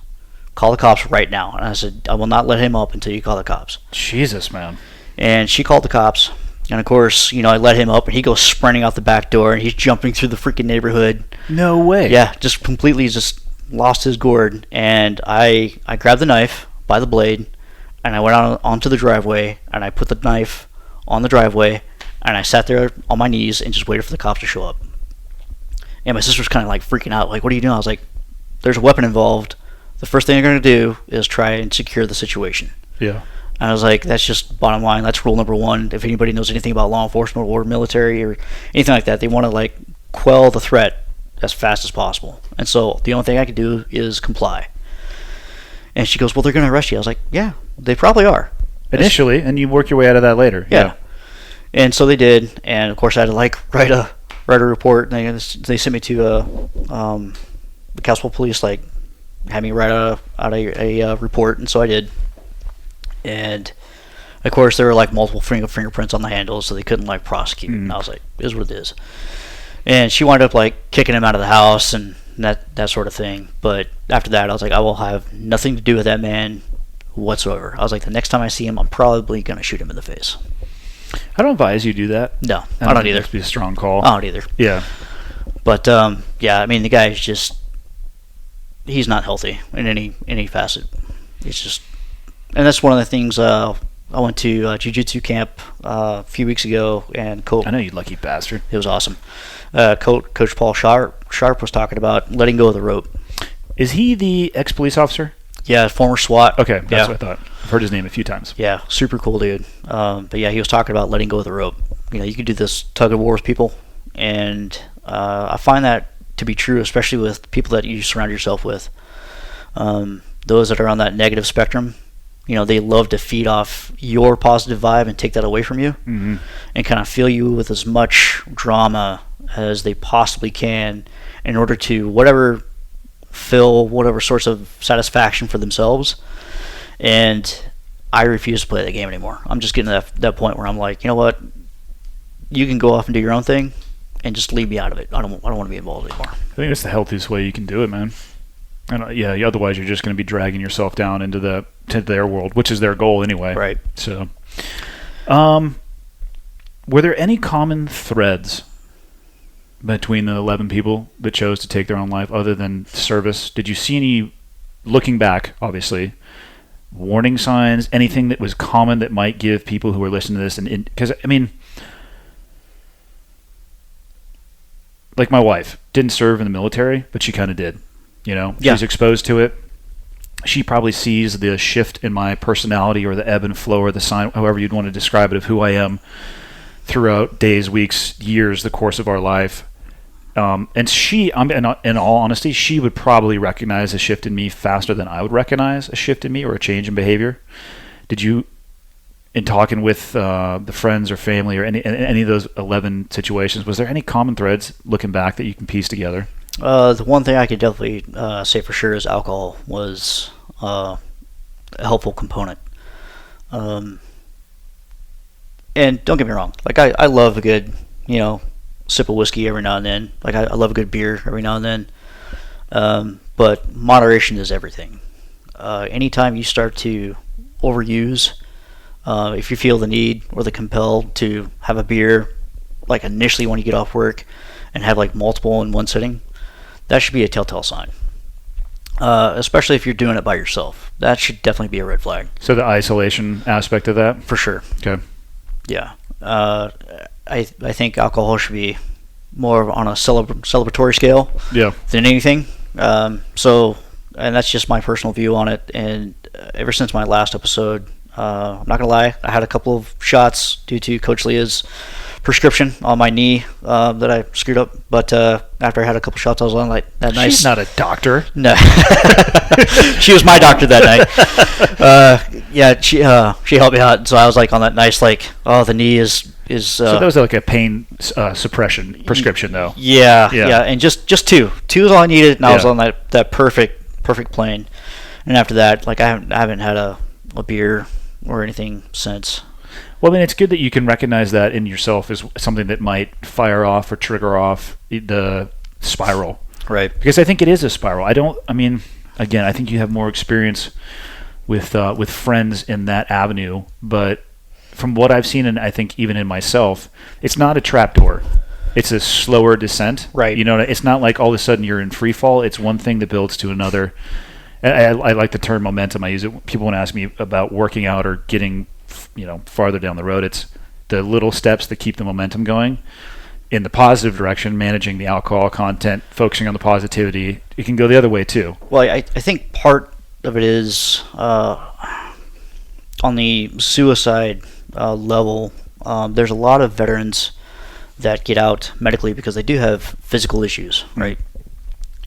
Call the cops right now. And I said, I will not let him up until you call the cops. Jesus, man. And she called the cops. And of course, you know, I let him up, and he goes sprinting out the back door, and he's jumping through the freaking neighborhood. No way. Yeah, just completely just lost his gourd. And I grabbed the knife by the blade, and I went onto the driveway, and I put the knife on the driveway, and I sat there on my knees and just waited for the cops to show up. And my sister was kind of like freaking out, like, what are you doing? I was like, there's a weapon involved. The first thing they're going to do is try and secure the situation. Yeah. And I was like, that's just bottom line. That's rule number one. If anybody knows anything about law enforcement or military or anything like that, they want to like quell the threat as fast as possible. And so the only thing I could do is comply. And she goes, well, they're going to arrest you. I was like, yeah, they probably are. Initially, and you work your way out of that later. Yeah. And so they did. And of course, I had to like write a report. And they sent me to the Castle Police, like had me write out a report. And so I did. And of course there were like multiple fingerprints on the handles, so they couldn't like prosecute. And I was like, it is what it is. And she wound up like kicking him out of the house and that sort of thing. But after that, I was like, I will have nothing to do with that man whatsoever. I was like, the next time I see him, I'm probably gonna shoot him in the face. I don't advise you do that. No, I don't either. That'd be a strong call. I don't either. Yeah. But yeah, I mean, the guy is just—he's not healthy in any facet. It's just. And that's one of the things. I went to jiu-jitsu camp a few weeks ago, and I know, you lucky bastard. It was awesome. Coach Paul Sharp was talking about letting go of the rope. Is he the ex-police officer? Yeah, former SWAT. Okay, that's what I thought. I've heard his name a few times. Yeah, super cool dude. But yeah, he was talking about letting go of the rope. You know, you can do this tug of war with people, and I find that to be true, especially with people that you surround yourself with. Those that are on that negative spectrum. You know, they love to feed off your positive vibe and take that away from you, and kind of fill you with as much drama as they possibly can in order to fill whatever source of satisfaction for themselves. And I refuse to play that game anymore. I'm just getting to that point where I'm like, you know what? You can go off and do your own thing and just leave me out of it. I don't want to be involved anymore. I think that's the healthiest way you can do it, man. And yeah, otherwise you're just going to be dragging yourself down into their world, which is their goal anyway. Right. So, were there any common threads between the 11 people that chose to take their own life other than service? Did you see any, looking back, obviously, warning signs, anything that was common that might give people who are listening to this? And because, I mean, like my wife didn't serve in the military, but she kind of did. You know, yeah. She's exposed to it. She probably sees the shift in my personality or the ebb and flow or the sign, however you'd want to describe it, of who I am throughout days, weeks, years, the course of our life. And she, in all honesty, she would probably recognize a shift in me faster than I would recognize a shift in me or a change in behavior. Did you, in talking with the friends or family or any of those 11 situations, was there any common threads looking back that you can piece together? The one thing I could definitely say for sure is alcohol was helpful component. And don't get me wrong, like I love a good, sip of whiskey every now and then. Like I love a good beer every now and then. But moderation is everything. Anytime you start to overuse, if you feel the need or the compel to have a beer, like initially when you get off work, and have like multiple in one sitting, that should be a telltale sign. Especially if you're doing it by yourself, that should definitely be a red flag. So the isolation aspect of that, for sure. Okay. Yeah. I think alcohol should be more on a celebratory scale. Yeah. Than anything. And that's just my personal view on it. And ever since my last episode, I'm not gonna lie, I had a couple of shots due to Coach Leah's prescription on my knee that I screwed up. But after I had a couple shots, I was on like that nice. She's not a doctor. No, she was my doctor that night. Yeah, she helped me out. So I was like on that nice like, the knee is. So that was like a pain suppression prescription, though. Yeah, and just two is all I needed, and I was on that perfect plane. And after that, like I haven't had a beer or anything since. Well, I mean, it's good that you can recognize that in yourself as something that might fire off or trigger off the spiral. Right. Because I think it is a spiral. I think you have more experience with friends in that avenue, but from what I've seen, and I think even in myself, it's not a trapdoor. It's a slower descent. Right. It's not like all of a sudden you're in free fall. It's one thing that builds to another. And I like the term momentum. I use it when people want to ask me about working out or getting farther down the road. It's the little steps that keep the momentum going in the positive direction, managing the alcohol content, focusing on the positivity. It can go the other way too. Well, I think part of it is on the suicide level. There's a lot of veterans that get out medically because they do have physical issues, right?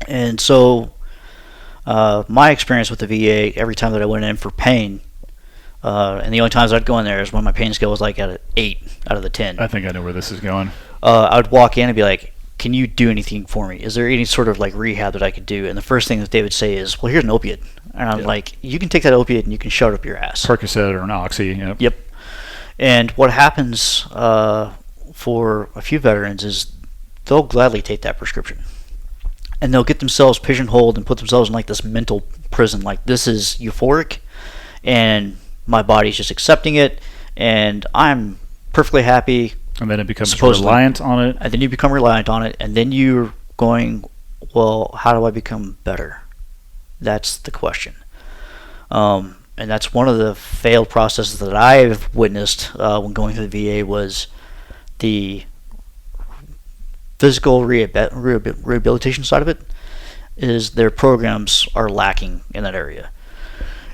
And so my experience with the VA, every time that I went in for pain, and the only times I'd go in there is when my pain scale was like at an 8 out of the 10. I think I know where this is going. I would walk in and be like, can you do anything for me? Is there any sort of like rehab that I could do? And the first thing that they would say is, well, here's an opiate. And I'm like, you can take that opiate and you can shove it up your ass. Percocet or an Oxy. Yep. And what happens for a few veterans is they'll gladly take that prescription. And they'll get themselves pigeonholed and put themselves in like this mental prison. Like, this is euphoric and my body's just accepting it and I'm perfectly happy. And then it becomes reliant on it. And then you become reliant on it. And then you're going, well, how do I become better? That's the question. And that's one of the failed processes that I've witnessed when going through the VA was the physical rehabilitation side of it. Is their programs are lacking in that area.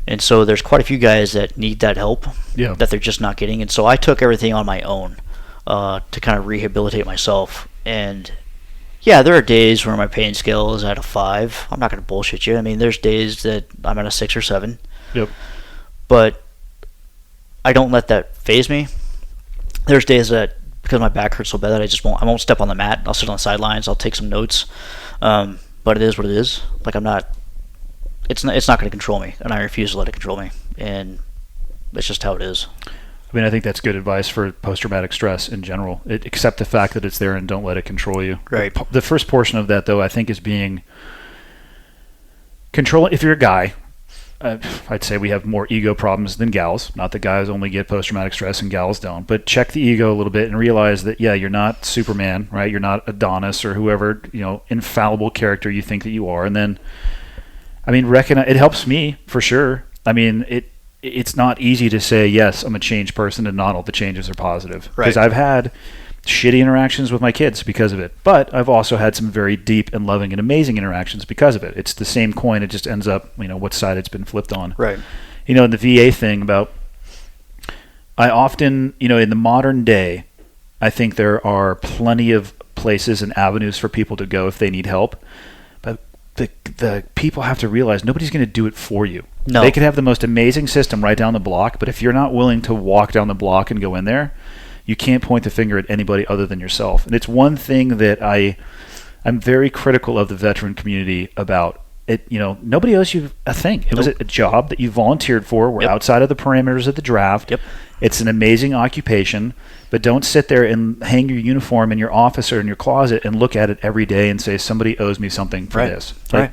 And so there's quite a few guys that need that help that they're just not getting. And so I took everything on my own to kind of rehabilitate myself. And yeah, there are days where my pain scale is at a 5. I'm not going to bullshit you. I mean, there's days that I'm at a 6 or 7. Yep. But I don't let that faze me. There's days that, because my back hurts so bad, that I won't step on the mat. I'll sit on the sidelines. I'll take some notes. But it is what it is. Like, it's not going to control me, and I refuse to let it control me. And that's just how it is. I mean, I think that's good advice for post-traumatic stress in general. Accept the fact that it's there and don't let it control you. Right. The first portion of that, though, I think is being control. If you're a guy, I'd say we have more ego problems than gals. Not that guys only get post-traumatic stress and gals don't. But check the ego a little bit and realize that, you're not Superman, right? You're not Adonis or whoever, infallible character you think that you are. And then, recognize it helps me for sure. It's not easy to say, yes, I'm a changed person and not all the changes are positive. Because I've had shitty interactions with my kids because of it. But I've also had some very deep and loving and amazing interactions because of it. It's the same coin. It just ends up, what side it's been flipped on. Right. In the VA thing I often, in the modern day, I think there are plenty of places and avenues for people to go if they need help. But the people have to realize nobody's going to do it for you. No. They could have the most amazing system right down the block, but if you're not willing to walk down the block and go in there, you can't point the finger at anybody other than yourself. And it's one thing that I'm very critical of the veteran community about nobody owes you a thing. It was a job that you volunteered for. We're outside of the parameters of the draft. Yep. It's an amazing occupation, but don't sit there and hang your uniform in your office or in your closet and look at it every day and say somebody owes me something for this. Right.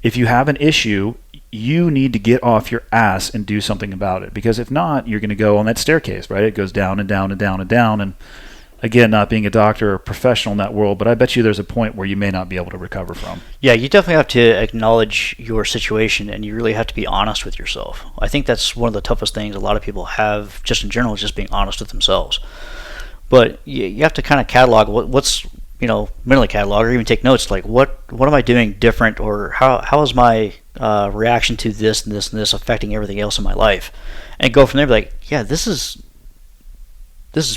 If you have an issue, you need to get off your ass and do something about it, because if not, you're going to go on that staircase, right? It goes down and down and down and down. And again, not being a doctor or a professional in that world, but I bet you there's a point where you may not be able to recover from. Yeah, you definitely have to acknowledge your situation, and you really have to be honest with yourself. I think that's one of the toughest things a lot of people have, just in general, is just being honest with themselves. But you have to kind of catalog what's mentally catalog, or even take notes, like what am I doing different, or how is my reaction to this and this and this affecting everything else in my life, and go from there. Be like, yeah, this is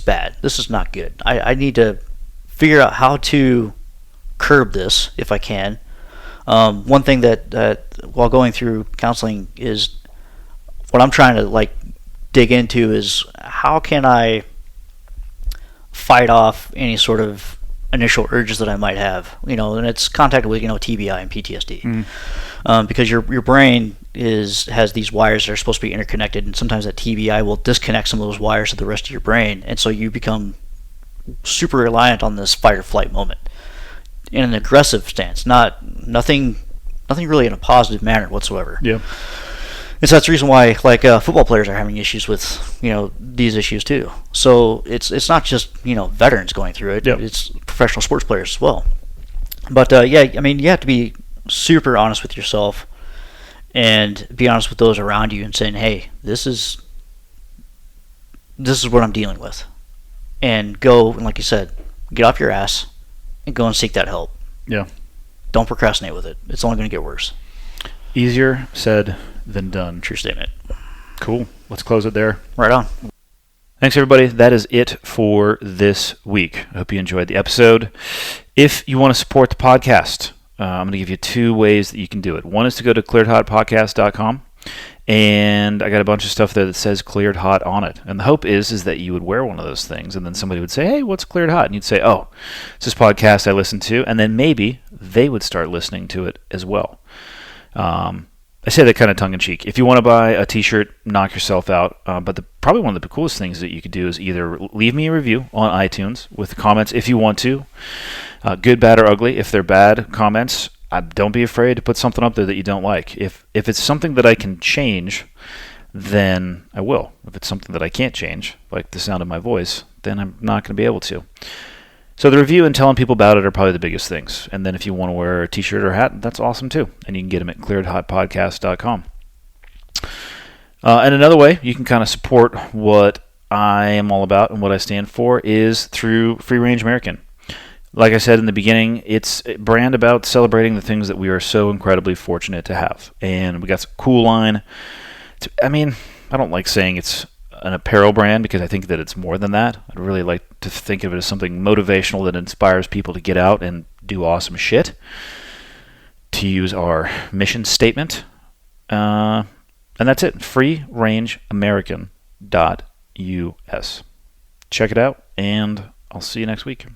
bad. This is not good. I need to figure out how to curb this if I can. One thing that while going through counseling is what I'm trying to dig into is how can I fight off any sort of initial urges that I might have, and it's contacted with TBI and PTSD, because your brain has these wires that are supposed to be interconnected, and sometimes that TBI will disconnect some of those wires to the rest of your brain, and so you become super reliant on this fight or flight moment in an aggressive stance, nothing really in a positive manner whatsoever. Yeah. And so that's the reason why football players are having issues with these issues too. So it's not just veterans going through it. Yep. It's professional sports players as well. But you have to be super honest with yourself and be honest with those around you and saying, hey, this is what I'm dealing with, and go and, like you said, get off your ass and go and seek that help. Yeah. Don't procrastinate with it. It's only going to get worse. Easier said than done. True statement. Cool. Let's close it there. Right on. Thanks, everybody. That is it for this week. I hope you enjoyed the episode. If you want to support the podcast, I'm going to give you 2 ways that you can do it. One is to go to clearedhotpodcast.com, and I got a bunch of stuff there that says Cleared Hot on it. And the hope is that you would wear one of those things, and then somebody would say, hey, what's Cleared Hot? And you'd say, oh, it's this podcast I listen to, and then maybe they would start listening to it as well. I say that kind of tongue-in-cheek. If you want to buy a t-shirt, knock yourself out. But probably one of the coolest things that you could do is either leave me a review on iTunes with comments if you want to. Good, bad, or ugly. If they're bad comments, don't be afraid to put something up there that you don't like. If it's something that I can change, then I will. If it's something that I can't change, like the sound of my voice, then I'm not going to be able to. So the review and telling people about it are probably the biggest things. And then if you want to wear a t-shirt or a hat, that's awesome too. And you can get them at clearedhotpodcast.com. And another way you can kind of support what I am all about and what I stand for is through Free Range American. Like I said in the beginning, it's a brand about celebrating the things that we are so incredibly fortunate to have. And we got some cool line. I don't like saying it's an apparel brand because I think that it's more than that. I'd really like to think of it as something motivational that inspires people to get out and do awesome shit, to use our mission statement. And that's it. freerangeamerican.us. Check it out, and I'll see you next week.